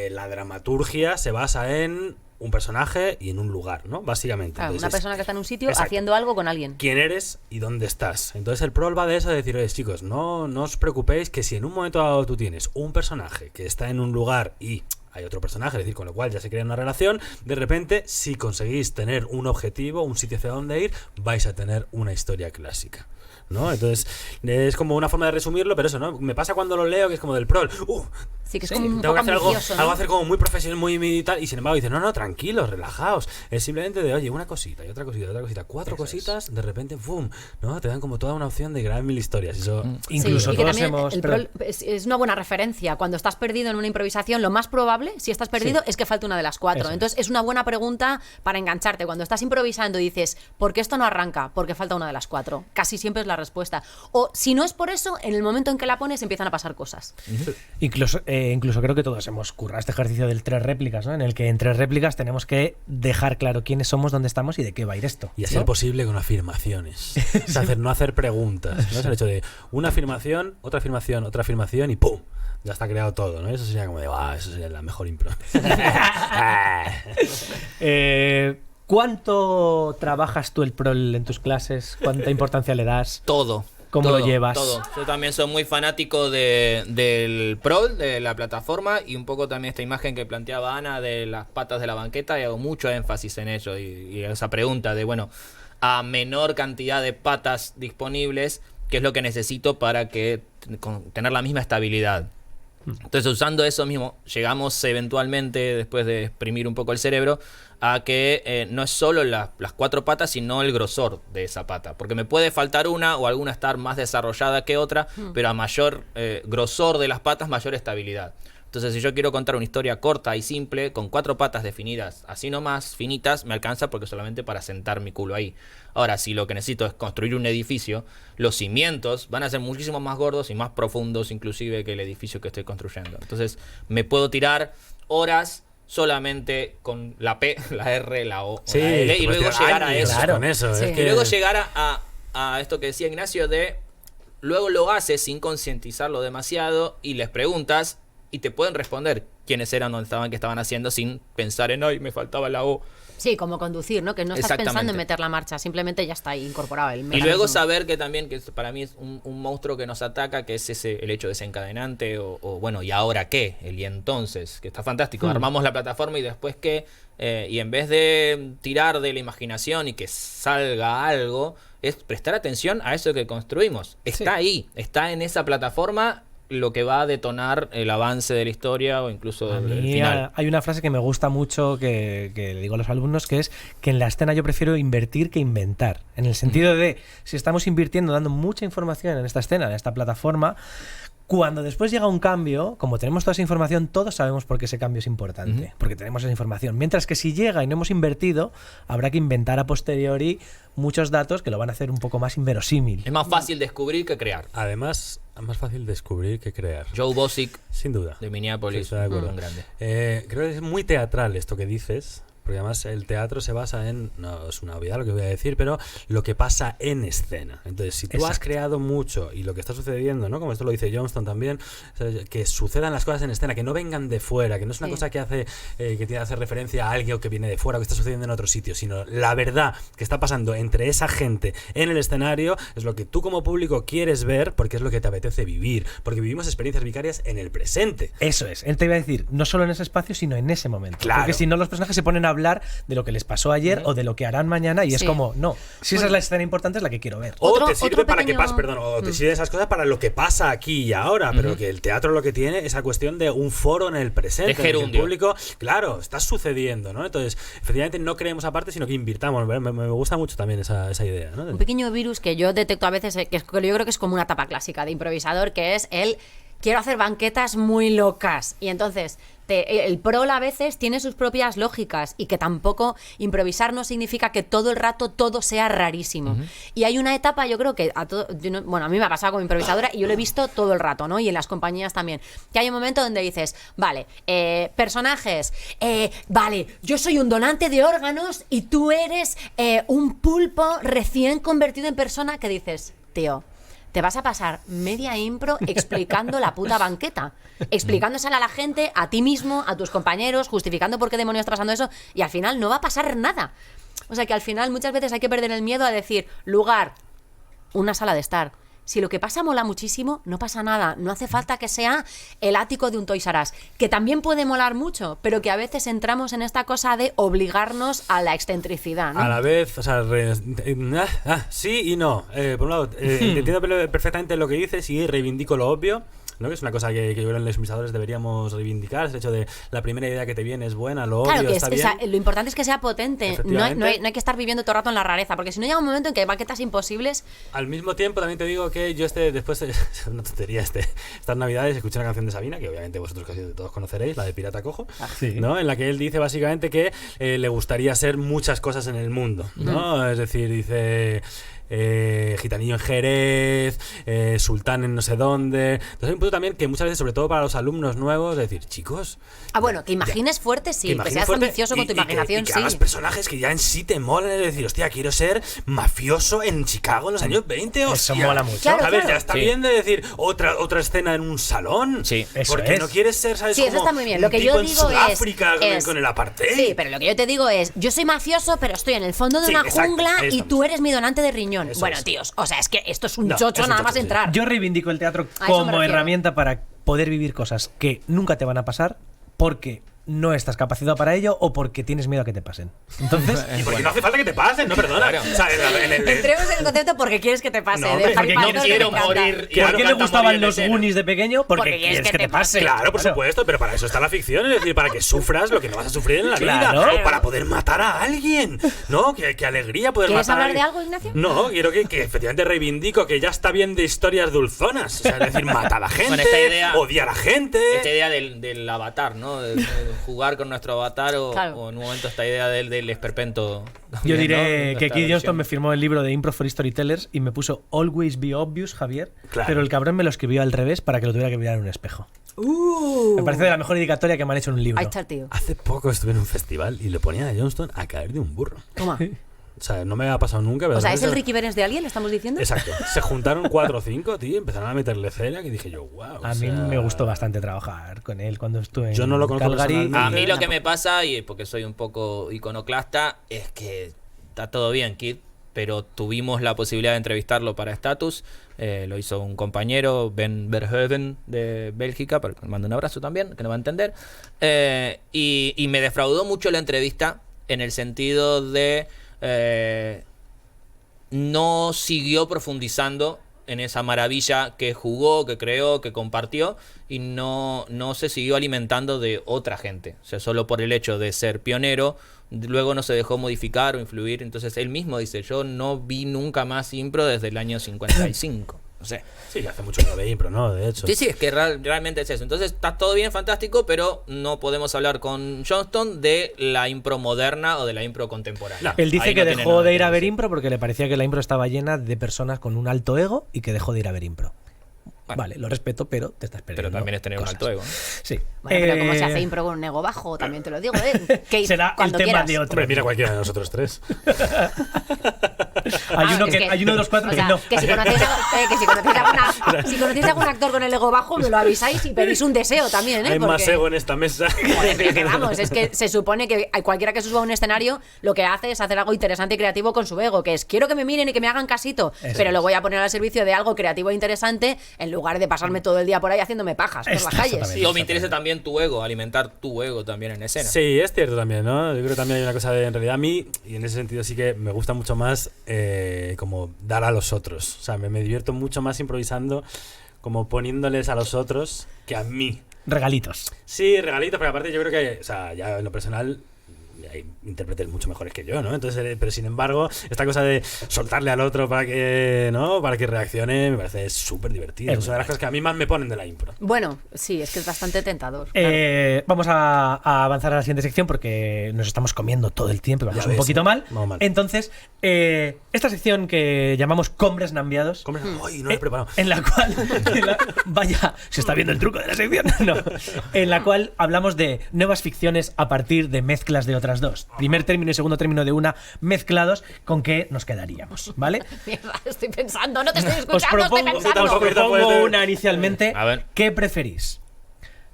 la dramaturgia se basa en un personaje y en un lugar, ¿no? Básicamente. Claro, Entonces, una persona que está en un sitio Exacto. haciendo algo con alguien. quién eres y dónde estás. Entonces el prol va de eso, de decir, oye, chicos, no os preocupéis que si en un momento dado tú tienes un personaje que está en un lugar y hay otro personaje, es decir, con lo cual ya se crea una relación, de repente, si conseguís tener un objetivo, un sitio hacia dónde ir, vais a tener una historia clásica, ¿no? Entonces es como una forma de resumirlo, pero eso, ¿no? Me pasa cuando lo leo que es como del prol. Sí, que es Sí, como un Tengo poco que hacer algo, ambicioso, ¿no? algo hacer como muy profesional, muy tal, y sin embargo dice, no, tranquilos, relajaos. Es simplemente de, oye, una cosita y otra cosita y otra cosita, 4 Eso cositas, de repente, ¡boom! ¿No? Te dan como toda una opción de crear 1000 historias. Eso, Incluso sí, y que todos también hemos... el perdón. prol es una buena referencia. Cuando estás perdido en una improvisación, lo más probable, si estás perdido, es que falte una de las 4. Eso es. Entonces es una buena pregunta para engancharte. Cuando estás improvisando y dices, ¿por qué esto no arranca? Porque falta una de las 4. Casi siempre es la respuesta. O si no es por eso, en el momento en que la pones empiezan a pasar cosas. Incluso creo que todos hemos currado este ejercicio del 3 réplicas, ¿no? En el que en 3 réplicas tenemos que dejar claro quiénes somos, dónde estamos y de qué va a ir esto. y a ¿no? ser posible con afirmaciones. Es hacer, no hacer preguntas. ¿No? Es el hecho de una afirmación, otra afirmación y ¡pum! Ya está creado todo, ¿no? Eso sería como de, eso sería la mejor impro. ¿Cuánto trabajas tú el prol en tus clases? ¿Cuánta importancia le das? Todo. ¿Cómo todo, lo llevas? Todo. Yo también soy muy fanático del prol, de la plataforma, y un poco también esta imagen que planteaba Ana de las patas de la banqueta, y hago mucho énfasis en ello. Y esa pregunta de, bueno, a menor cantidad de patas disponibles, ¿qué es lo que necesito para que tener la misma estabilidad? Entonces, usando eso mismo, llegamos eventualmente, después de exprimir un poco el cerebro, a que no es solo las 4 patas, sino el grosor de esa pata. Porque me puede faltar una o alguna estar más desarrollada que otra, pero a mayor grosor de las patas, mayor estabilidad. Entonces, si yo quiero contar una historia corta y simple, con 4 patas definidas así nomás, finitas, me alcanza porque solamente para sentar mi culo ahí. Ahora, si lo que necesito es construir un edificio, los cimientos van a ser muchísimo más gordos y más profundos inclusive que el edificio que estoy construyendo. Entonces, me puedo tirar horas solamente con la P, la R, la O, Sí, la L, y luego llegar a eso. Con eso. Sí. Es Y que Y luego llegar a esto que decía Ignacio de luego lo haces sin concientizarlo demasiado y les preguntas y te pueden responder quiénes eran, dónde estaban, qué estaban haciendo sin pensar en, ay, me faltaba la O. Sí, como conducir, ¿no? Que no estás pensando en meter la marcha, simplemente ya está ahí incorporado el mecanismo. Y luego saber que también, que para mí es un monstruo que nos ataca, que es el hecho desencadenante, o bueno, ¿y ahora qué? El y entonces, que está fantástico. Armamos la plataforma y después qué, y en vez de tirar de la imaginación y que salga algo, es prestar atención a eso que construimos. Está ahí, está en esa plataforma lo que va a detonar el avance de la historia o incluso A el mí final. hay una frase que me gusta mucho que le digo a los alumnos, que es que en la escena yo prefiero invertir que inventar. En el sentido de, si estamos invirtiendo, dando mucha información en esta escena, en esta plataforma, cuando después llega un cambio, como tenemos toda esa información, todos sabemos por qué ese cambio es importante, porque tenemos esa información. Mientras que si llega y no hemos invertido, habrá que inventar a posteriori muchos datos que lo van a hacer un poco más inverosímil. Es más fácil descubrir que crear. Además, es más fácil descubrir que crear. Joe Bosick Sin duda. de Minneapolis, Sí, estoy de acuerdo. un grande. Creo que es muy teatral esto que dices, porque además el teatro se basa en, no es una obviedad lo que voy a decir, pero lo que pasa en escena. Entonces, si tú has Exacto. creado mucho y lo que está sucediendo, ¿no? Como esto lo dice Johnston también, que sucedan las cosas en escena, que no vengan de fuera, que no es una cosa que hace que tiene que hacer referencia a alguien que viene de fuera o que está sucediendo en otro sitio, sino la verdad que está pasando entre esa gente en el escenario es lo que tú como público quieres ver porque es lo que te apetece vivir, porque vivimos experiencias vicarias en el presente. Eso es, él te iba a decir, no solo en ese espacio, sino en ese momento. Claro. Porque si no, los personajes se ponen a hablar de lo que les pasó ayer o de lo que harán mañana y es Sí. como, no, si esa es la escena importante es la que quiero ver. O Otro- te sirve otro para que pequeño- pase, perdón, o te sirven esas cosas para lo que pasa aquí y ahora, pero que el teatro lo que tiene es esa cuestión de un foro en el presente, De en el que el gerundio. público, claro, está sucediendo, ¿no? Entonces, efectivamente no creemos aparte, sino que invirtamos. Me gusta mucho también esa idea, ¿no? Un pequeño virus que yo detecto a veces, que yo creo que es como una etapa clásica de improvisador, que es el quiero hacer banquetas muy locas. Y entonces, el prol a veces tiene sus propias lógicas y que tampoco improvisar no significa que todo el rato todo sea rarísimo. Y hay una etapa, yo creo que bueno, a mí me ha pasado como improvisadora y yo lo he visto todo el rato, ¿no? Y en las compañías también. Que hay un momento donde dices, vale, personajes, vale, yo soy un donante de órganos y tú eres un pulpo recién convertido en persona, que dices, tío, te vas a pasar media impro explicando la puta banqueta, explicándosela a la gente, a ti mismo, a tus compañeros, justificando por qué demonios estás pasando eso, y al final no va a pasar nada. O sea que al final muchas veces hay que perder el miedo a decir, lugar, una sala de estar. Si lo que pasa mola muchísimo, no pasa nada. No hace falta que sea el ático de un Toys R Us, que también puede molar mucho, pero que a veces entramos en esta cosa de obligarnos a la excentricidad, ¿no? A la vez, o sea, sí y no. Por un lado, entiendo perfectamente lo que dices y reivindico lo obvio, ¿no? Que es una cosa que yo creo que los improvisadores deberíamos reivindicar, es el hecho de la primera idea que te viene es buena, lo Claro, obvio que está o bien. sea, lo importante es que sea potente. No hay que estar viviendo todo el rato en la rareza, porque si no llega un momento en que hay maquetas imposibles. Al mismo tiempo también te digo que yo después es una tontería estas navidades escuché una canción de Sabina, que obviamente vosotros casi todos conoceréis, la de Pirata Cojo, Sí. ¿no? En la que él dice básicamente que le gustaría ser muchas cosas en el mundo, ¿no? Es decir, dice gitanillo en Jerez, sultán en no sé dónde. Entonces hay un punto también que muchas veces, sobre todo para los alumnos nuevos, decir, chicos, Bueno, que imagines fuerte, sí, que imagines seas fuerte ambicioso con tu imaginación, y que sí. hagas personajes que ya en sí te molen, es decir, hostia, quiero ser mafioso en Chicago en los años 20, Eso hostia. mola mucho. Claro, ¿Sabes? claro. Ya está Sí. bien de decir otra escena en un salón. Sí. Eso Porque es. no quieres ser, ¿sabes? Sí, eso como está muy bien. un Lo que tipo yo en digo Sudáfrica es con el apartheid. Sí, pero lo que yo te digo es, yo soy mafioso, pero estoy en el fondo de Sí, una exacto, jungla ahí y estamos. tú eres mi donante de riñón. Eso Bueno, es. tíos, o sea, es que esto es un No, chocho es un nada más chocho, sí. entrar. Yo reivindico el teatro A eso me como refiero. herramienta para poder vivir cosas que nunca te van a pasar porque no estás capacitado para ello o porque tienes miedo a que te pasen. Entonces, Y porque no hace falta que te pasen, no, perdona. Claro. O sea, en el- Entremos en el concepto porque quieres que te pase. No, hombre, de Harry porque Potter, no que quiero me encanta. morir. ¿por Claro, qué le canta gustaban morir en los escena. Goonies de pequeño? Porque quieres que te pase. Claro, por supuesto, pero para eso está la ficción, es decir, para que sufras lo que no vas a sufrir en la Claro. vida. O para poder matar a alguien. ¿No? Qué alegría poder ¿Quieres matar a hablar de alguien. algo, Ignacio? No, quiero que efectivamente reivindico que ya está bien de historias dulzonas. O sea, es decir, mata a la gente, Bueno, esta idea- odia a la gente. Esta idea del avatar, ¿no? De jugar con nuestro avatar Claro. o en un momento esta idea del esperpento. Yo también, diré ¿no? que Esta Keith Johnston me versión. firmó el libro de Impro for Storytellers y me puso Always Be Obvious, Javier, Claro. pero el cabrón me lo escribió al revés para que lo tuviera que mirar en un espejo. Me parece de la mejor dedicatoria que me han hecho en un libro. Ahí está el tío. Hace poco estuve en un festival y le ponían a Johnston a caer de un burro. Toma. O sea, no me ha pasado nunca. O sea, ¿es el Ricky Berens de Alien, estamos diciendo? Exacto. Se juntaron 4 o 5, tío, y empezaron a meterle cera, que dije yo, wow. A mí me gustó bastante trabajar con él cuando estuve Yo no lo conozco Calgary. personalmente. A mí lo que me pasa, y porque soy un poco iconoclasta, es que está todo bien, Kid, pero tuvimos la posibilidad de entrevistarlo para Status. Lo hizo un compañero, Ben Verhoeven, de Bélgica, pero le mando un abrazo también, que no va a entender. Y me defraudó mucho la entrevista en el sentido de no siguió profundizando en esa maravilla que jugó, que creó, que compartió, y no se siguió alimentando de otra gente. O sea, solo por el hecho de ser pionero, luego no se dejó modificar o influir. Entonces él mismo dice, yo no vi nunca más impro desde el año 55. No sé. Sí, hace mucho que no ve impro, ¿no? De hecho. Sí, es que realmente es eso. Entonces está todo bien, fantástico, pero no podemos hablar con Johnston de la impro moderna o de la impro contemporánea. Él dice Ahí que no tiene dejó nada de que ir a ver decir. impro porque le parecía que la impro estaba llena de personas con un alto ego y que dejó de ir a ver impro. Bueno. Vale, lo respeto, pero te estás perdiendo. Pero también es tener cosas. un alto ego, ¿no? Sí. Bueno, pero ¿cómo se hace impro con un ego bajo? También te lo digo, Que Será el cuando tema quieras. de otro. Hombre, mira cualquiera de nosotros 3. Hay uno es que, hay uno de los 4 o que sea, no. que si conocéis si conocéis algún actor con el ego bajo, me lo avisáis y pedís un deseo también, ¿eh? Hay más Porque- ego en esta mesa. Joder, pero que vamos, es que se supone que cualquiera que se suba a un escenario lo que hace es hacer algo interesante y creativo con su ego, que es quiero que me miren y que me hagan casito, pero lo voy a poner al servicio de algo creativo e interesante en lugar de pasarme todo el día por ahí haciéndome pajas por las calles. Exactamente. Sí, o me interesa también tu ego, alimentar tu ego también en escena. Sí, es cierto también, ¿no? Yo creo que también hay una cosa en realidad a mí, y en ese sentido sí que me gusta mucho más como dar a los otros. O sea, me divierto mucho más improvisando, como poniéndoles a los otros que a mí. Regalitos. Sí, regalitos, pero aparte yo creo que, o sea, ya en lo personal hay intérpretes mucho mejores que yo, ¿no? Entonces, pero sin embargo, esta cosa de soltarle al otro para que, ¿no? Para que reaccione, me parece súper divertido. Es una de las cosas que a mí más me ponen de la impro. Bueno, sí, es que es bastante tentador. Vamos a avanzar a la siguiente sección porque nos estamos comiendo todo el tiempo y vamos Ya un ves, poquito mal. vamos mal. Entonces, esta sección que llamamos Combres Nambiados, ¡Ay, no lo he preparado! en la cual vaya, se está viendo el truco de la sección. No, en la cual hablamos de nuevas ficciones a partir de mezclas de otras dos. Primer término y segundo término de una mezclados, ¿con qué nos quedaríamos? ¿Vale? Mierda, estoy pensando, no te estoy Os escuchando, estoy propongo, pensando. una inicialmente. A ver. ¿Qué preferís?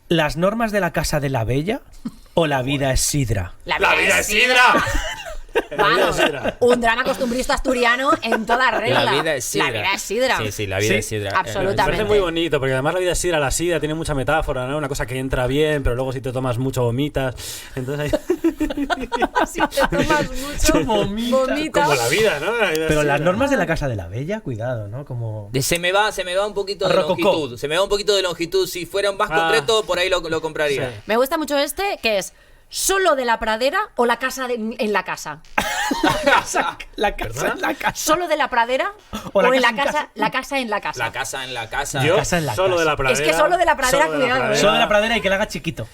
¿Las normas de la Casa de la Bella o La vida es sidra? La vida es sidra! Vamos, sidra. un drama costumbrista asturiano en toda regla. La vida es sidra. La vida es sidra. Sí, la vida Sí, es sidra. Me absolutamente. parece muy bonito, porque además la vida es sidra, la sidra tiene mucha metáfora, ¿no? Una cosa que entra bien, pero luego si te tomas mucho vomitas. Entonces Si te tomas mucho, vomitas. como la vida, ¿no? La vida es Pero las sidra. normas de la Casa de la Bella, cuidado, ¿no? Como... Se me va un poquito de Rococó. longitud. Se me va un poquito de longitud. Si fuera más concreto, por ahí lo compraría. Sí. Me gusta mucho este, que es ¿solo de la pradera o la casa en la casa? La casa en la casa. ¿Solo de la pradera O o, la en casa la en casa, casa. la casa en la casa? La casa en la casa. Yo casa en la solo casa. de la pradera. Es que solo de la pradera, cuidado, Solo de la pradera y que la haga chiquito.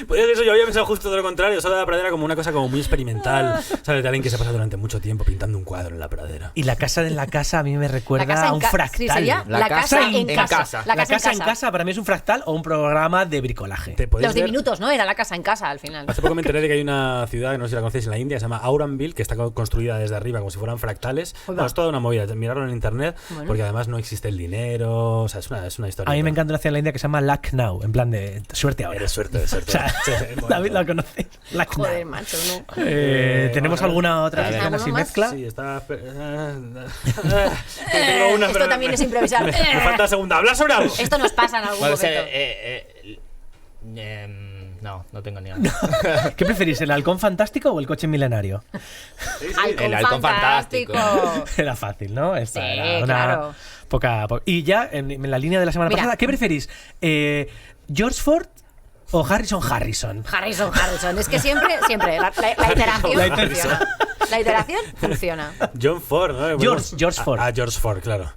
Pues eso, yo había pensado justo de lo contrario, solo de la pradera como una cosa como muy experimental, ¿sabes? De alguien que se pasa durante mucho tiempo pintando un cuadro en la pradera. Y la casa de la casa a mí me La recuerda casa a en un casa. fractal. Sí, sería La la casa casa en en casa. casa. La La casa en casa. para mí es un fractal o un programa de bricolaje. ¿Te podéis Los ver? diminutos, ¿no? Era la casa en casa al final. Hace poco me enteré de que hay una ciudad, que no sé si la conocéis, en la India, que se llama Auranville, que está construida desde arriba como si fueran fractales. Oiga. Bueno, es toda una movida, mirarlo en internet, Bueno. porque además no existe el dinero, o sea, es una historia. A mí me encanta una ciudad en la India que se llama Lucknow, en plan de suerte ahora. Eres suerte de suerte. O sea, Sí, sí, bueno. David la conoce. Lucknow. Joder, macho, ¿no? ¿Tenemos bueno. alguna otra A ver. ficción así ¿Alguno más? mezcla? Sí, está. Tengo una, Esto pero también es improvisar. Me falta segunda. Habla sobre algo. Esto nos pasa en algún Bueno, o sea, momento. no tengo ni idea. ¿Qué preferís, el halcón fantástico o el coche milenario? El halcón fantástico. Era fácil, ¿no? Esta Sí, era una claro. Y ya, en la línea de la semana Mira. pasada, ¿qué preferís? ¿George Ford o Harrison? Harrison. Es que siempre, la iteración La funciona. La iteración funciona. John Ford, ¿no? George Ford. George Ford, claro.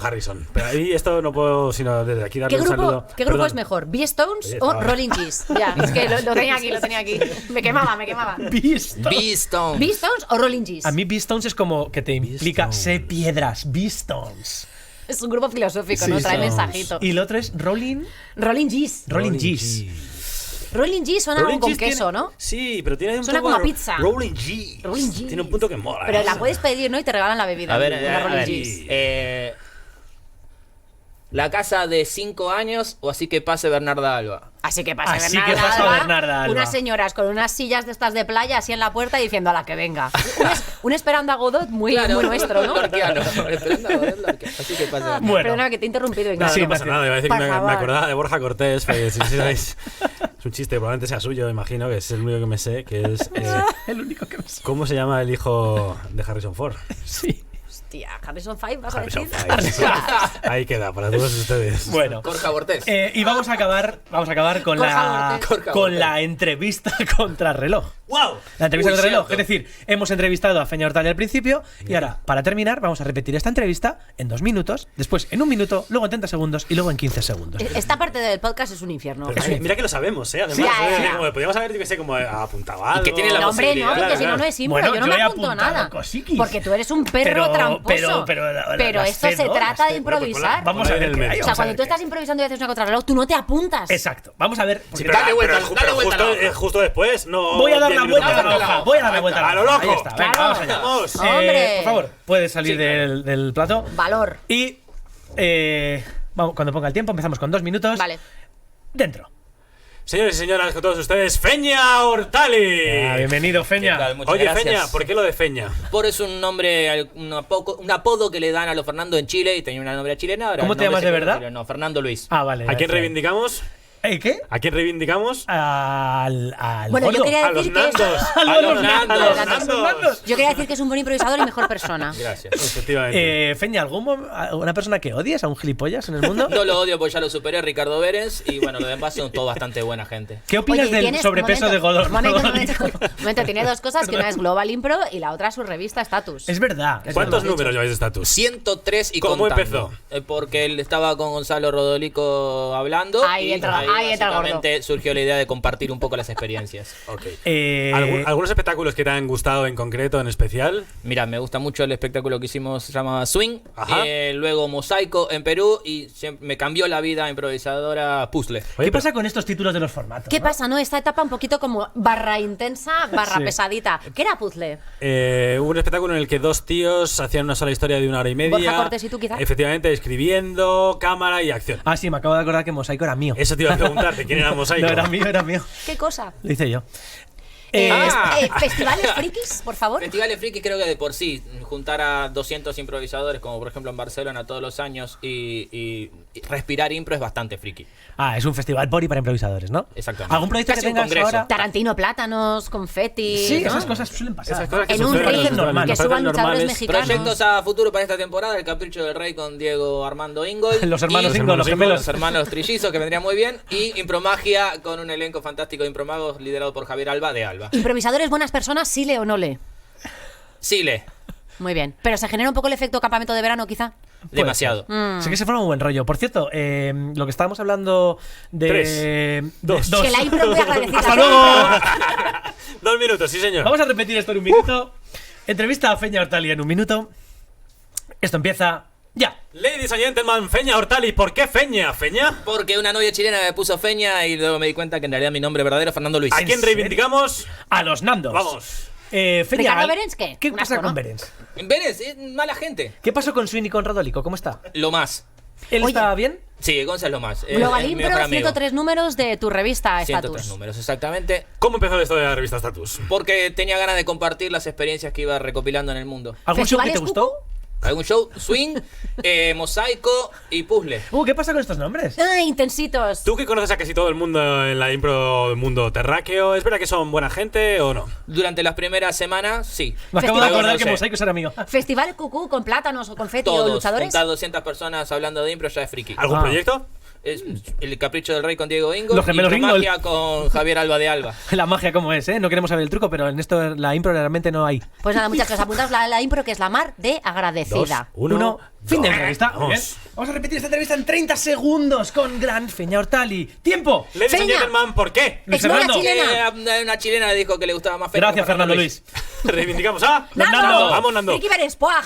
Harrison. Pero ahí esto no puedo sino desde aquí darle ¿Qué un grupo, saludo. ¿qué grupo Perdón. es mejor? ¿B-Stones Oye, o estaba- Rolling Keys? Ya, es que lo tenía aquí. Me quemaba. Beastones. Beastone. ¿B-Stones o Rolling Keys? A mí Beastones es como que te implica Beastones. sé piedras. Beastones. Es un grupo filosófico, Sí, ¿no? Trae sí. mensajito. Y el otro es Rolling Rolling Keys. Gees. Rolling G suena algo con Cheese queso, tiene- ¿no? Sí, pero tiene un Suena poco como a pizza. Rolling Cheese. Rolling Cheese. Tiene un punto que mola. Pero la puedes pedir, ¿no? Y te regalan la bebida. A ver, una a Rolling ver, G. La casa de 5 años o así que pase Bernarda Alba. Así que pasa Así que pasa Bernarda Alba. Unas señoras con unas sillas de estas de playa así en la puerta diciendo a la que venga. Un esperando a Godot muy, muy nuestro, ¿no? Lorquiano. Esperando a ver Lorquiano. Así que pase Bernarda. Bueno. Perdona que te he interrumpido. No, Ignacio. Sí, no pasa nada, iba a decir que Por me favor. acordaba de Borja Cortés, que si sabéis, es un chiste, probablemente sea suyo, imagino, que es el único que me sé, que es El único que me sé. ¿cómo se llama el hijo de Harrison Ford? Sí. Hostia, Harrison Five, vas a Harrison decir. Ford. Ahí queda, para todos ustedes. Bueno. Corja Bortés. Y vamos a acabar con Corja Bortes. con la entrevista contra reloj. ¡Wow! La entrevista Uy, contra reloj. cierto. Es decir, hemos entrevistado a Feña Hortali al principio y ahora, para terminar, vamos a repetir esta entrevista en 2 minutos, después en 1 minuto, luego en 30 segundos y luego en 15 segundos. Esta parte del podcast es un infierno. Pero mira que lo sabemos, ¿eh? Además, Sí, ya, ya. Como podríamos haber, yo que sé, como apuntado algo. Y que tiene la No, hombre, no, posibilidad. porque Claro, si no, claro. no es impro. Bueno, yo no yo me he apunto apuntado nada. cosiquis. Porque tú eres un perro tramposo. pero las esto se cedo, trata las de cedo. improvisar. Vamos a ver el qué medio. hay, O sea, vamos a cuando ver tú qué estás hay. improvisando y haces una contrarreloj, tú no te apuntas. Exacto. Vamos a ver. Sí, porque- pero, Dale vuelta justo, a la hoja. justo después, no. Voy a dar 10 la minutos vuelta a más la tarde. hoja. Voy a dar la vuelta a la A lo hoja. loco. Ahí está. Venga, Claro. vamos allá. Vamos. Hombre. Por favor, puedes salir Sí, claro. del plato. Valor. Y vamos, cuando ponga el tiempo, empezamos con 2 minutos. Vale. Dentro. Señores y señoras, con todos ustedes, Feña Hortali. Bienvenido, ¿Qué tal? Feña. Muchas Oye, gracias. Feña, ¿por qué lo de Feña? Por es un nombre, un apodo que le dan a los Fernando en Chile y tenía una nombre chilena. Ahora ¿Cómo el te nombre llamas se de quedó en verdad? Chile. No, Fernando Luis. Ah, vale. ¿A quién reivindicamos? ¿Qué? ¿A quién reivindicamos? Al Bueno, yo gordo. quería A los decir que es, Nandos. A los Nandos. Nandos. yo quería decir que es un buen improvisador y mejor persona. Gracias. Efectivamente. Feña, ¿una persona que odias a un gilipollas en el mundo? No lo odio porque ya lo superé, Ricardo Berens. Y bueno, los demás son todos bastante buena gente. ¿Qué opinas Oye, del tienes- sobrepeso de Godot? Momento, tiene 2 cosas, que una es Global Impro y la otra su revista Status. Es verdad. ¿Cuántos lo has números lleváis de estatus? 103 y ¿Cómo contando. empezó? Porque él estaba con Gonzalo Rodolico hablando. Ahí y entra el gordo. básicamente surgió la idea de compartir un poco las experiencias. Ok. Eh, ¿Algunos espectáculos que te han gustado en concreto, en especial? Mira, me gusta mucho el espectáculo que hicimos, se llama Swing. Ajá. Luego Mosaico en Perú y me cambió la vida improvisadora Puzzle. ¿Qué Oye, pasa con estos títulos de los formatos? ¿Qué no? pasa, no? Esta etapa un poquito como barra intensa, barra Sí. pesadita. ¿Qué era puzzle? Hubo un espectáculo en el que 2 tíos hacían una sola historia de 1 hora y media. Borja Cortés y tú, quizá. Efectivamente, escribiendo, cámara y acción. Ah, sí, me acabo de acordar que Mosaico era mío. Eso te iba a preguntarte, ¿quién era Mosaico? No, era mío, era mío. ¿Qué cosa? Lo hice yo. ¿Festivales frikis, por favor? Festivales frikis creo que de por sí, juntar a 200 improvisadores, como por ejemplo en Barcelona todos los años, y respirar impro es bastante friki. Es un festival por y para improvisadores, ¿no? Exactamente. ¿Algún proyecto Casi que un tengas congreso. ahora? Tarantino, plátanos, confeti. Sí, ¿no? esas cosas suelen pasar. Esas cosas que En un suceden ring los festivales, normal. que nos parecen suban luchadores normales. mexicanos. Proyectos a futuro para esta temporada, El Capricho del Rey con Diego Armando Ingold. Los hermanos y- Ingold, los gemelos. Los hermanos trillizos, que vendría muy bien. Y Impromagia con un elenco fantástico de impromagos liderado por Javier Alba de Alba. Improvisadores, buenas personas, sí le o no le. Sile, Muy bien. Pero se genera un poco el efecto campamento de verano, quizá. demasiado. Sé que se forma un buen rollo. Por cierto, lo que estábamos hablando de... 3, de- 2. dos. Que la impro muy agradecida. ¡Hasta luego! 2 minutos, sí señor. Vamos a repetir esto en un minuto. Entrevista a Feña Hortali en un minuto. Esto empieza ya. Ladies and gentlemen, Feña Hortali. ¿Por qué Feña? ¿Feña? Porque una novia chilena me puso Feña y luego me di cuenta que en realidad mi nombre verdadero es Fernando Luis. ¿A quién reivindicamos? A los Nandos. Vamos. Feña, ¿Ricardo Berens qué? ¿Qué Un pasa asco, con ¿no? Berens? Berens, es mala gente. ¿Qué pasó con Sweeney y con Rodolico? ¿Cómo está? Lo más. ¿Él Oye. está bien? Sí, Gonza es lo más. Global Es mi Impro, mejor amigo. 103 números de tu revista 103 Status. números, exactamente. ¿Cómo empezó esto de la revista Status? Porque tenía ganas de compartir las experiencias que iba recopilando en el mundo. ¿Algún show que te ¿Festivales gustó? Algún show, swing, mosaico y puzzle. ¿Qué pasa con estos nombres? ¡Ay, intensitos! Tú que conoces a casi todo el mundo en la impro mundo terráqueo, ¿es verdad que son buena gente o no? Durante las primeras semanas, sí. Me acabo de Festivales. acordar No que sé. Mosaico era mío. Festival cucú con plátanos o confeti o Todos, luchadores. juntar 200 personas hablando de impro ya es friki. ¿Algún Ah. proyecto? Es El Capricho del Rey con Diego Ingold Los gemelos y Ingold. Magia con Javier Alba de Alba. La magia como es, ¿eh? No queremos saber el truco, pero en esto la impro realmente no hay. Pues nada, muchachos, apuntaos la impro que es la mar de agradecida. 2, 1, Fin de entrevista. Muy bien. Vamos a repetir esta entrevista en 30 segundos con gran Feña Hortali. ¡Tiempo! Ladies and Feña. gentlemen, ¿por qué? Luis Explora Fernando. chilena. Una chilena le dijo que le gustaba más Feña Gracias, que Fernando Luis. Reivindicamos a... Nando. Vamos, Nando. Ricky Beres, ¡puaj!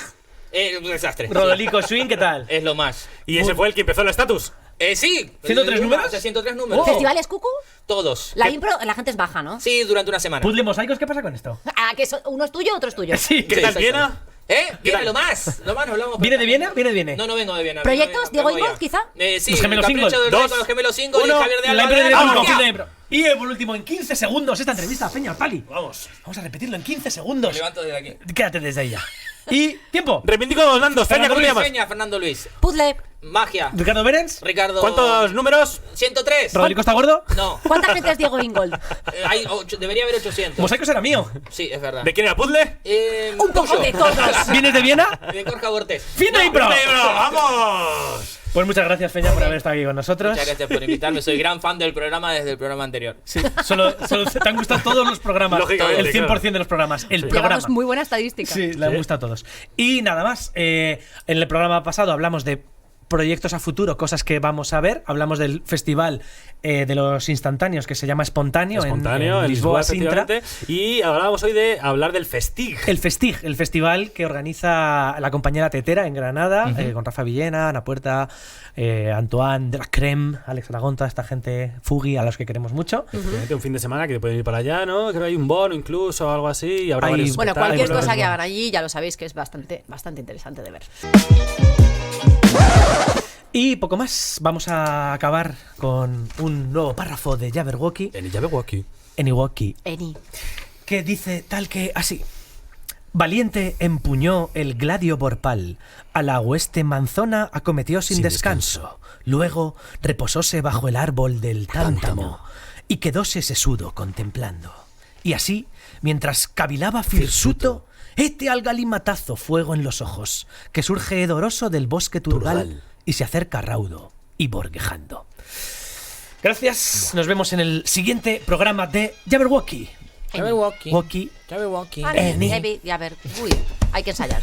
Un desastre. Rodolico Swing, ¿qué tal? Es lo más. Y ese fue el que empezó el Status. Sí. 103 números. O sea, 103 números. ¿Festivales Cucu? Todos. La impro, la gente es baja, ¿no? Sí, durante una semana. Puzzle mosaicos, ¿qué pasa con esto? Ah, que uno es tuyo, otro es tuyo. Sí, ¿Qué Sí, tal exacto. Viena? Viene lo más. Lo más nos hablamos. ¿Viene de Viena? ¿Viene de Viena? No vengo de Viena. ¿Proyectos? vengo de ¿Diego Viena. Ingold, quizá? Sí, Los Gemelos el Capricho Ingold. del Rey Dos. con los Gemelos Ingold y Uno. Javier de La Alba. impro de ¡Vamos! confío de impro. Y por último, en 15 segundos esta entrevista, Peña Pali. Vamos. Vamos a repetirlo en 15 segundos. Me levanto desde aquí. Quédate desde ahí ya. Y tiempo. Reivindico los Nandos. Feña, ¿cómo te Luis llamas? Peña, Fernando Luis. Puzzle. Magia. Ricardo Berens. Ricardo. ¿Cuántos números? 103. Rodrigo Costa Gordo. No. ¿Cuánta gente es Diego Ingold? Debería haber 800. Mosaicos era mío. Sí, es verdad. ¿De quién era Puzzle? Un poco tuyo. de todos. ¿Vienes de Viena? De Corja Bortés. ¡Fin de impro! ¡Vamos! Pues muchas gracias, Peña, por haber estado aquí con nosotros. Muchas gracias por invitarme. Soy gran fan del programa desde el programa anterior. Sí, solo te han gustado todos los programas. Lógicamente, El 100% claro. de los programas. El programa. Llevamos muy buena estadística. Sí, le han gustado a todos. Y nada más. En el programa pasado hablamos de proyectos a futuro, cosas que vamos a ver. Hablamos del festival de los instantáneos que se llama Espontáneo, en Lisboa, Sintra. efectivamente. Y hablábamos hoy de hablar del Festig. El Festig, el festival que organiza la compañera Tetera en Granada, con Rafa Villena, Ana Puerta, Antoine de la Creme, Alex Aragón, toda esta gente, Fugi, a los que queremos mucho. Efectivamente, un fin de semana que te pueden ir para allá, ¿no? Creo que hay un bono incluso o algo así. Y habrá Hay- varios Bueno, Hay cualquier buenos cosa que bonos. hagan allí ya lo sabéis que es bastante interesante de ver. Y poco más, vamos a acabar con un nuevo párrafo de Jabberwocky, En Jabberwocky. en Iwoki, Eni. que dice tal que así. Valiente empuñó el gladio borpal, a la hueste manzona acometió sin Sin descanso. Luego reposóse bajo el árbol del tántamo y quedóse sesudo contemplando. Y así, mientras cavilaba Firsuto, hete al galimatazo fuego en los ojos, que surge hedoroso del bosque turgal y se acerca raudo y borguejando. Gracias, nos vemos en el siguiente programa de Jabberwocky. Jabberwocky. Wocky. Jabberwocky. Ah, Eni. a ver, uy, hay que ensayar.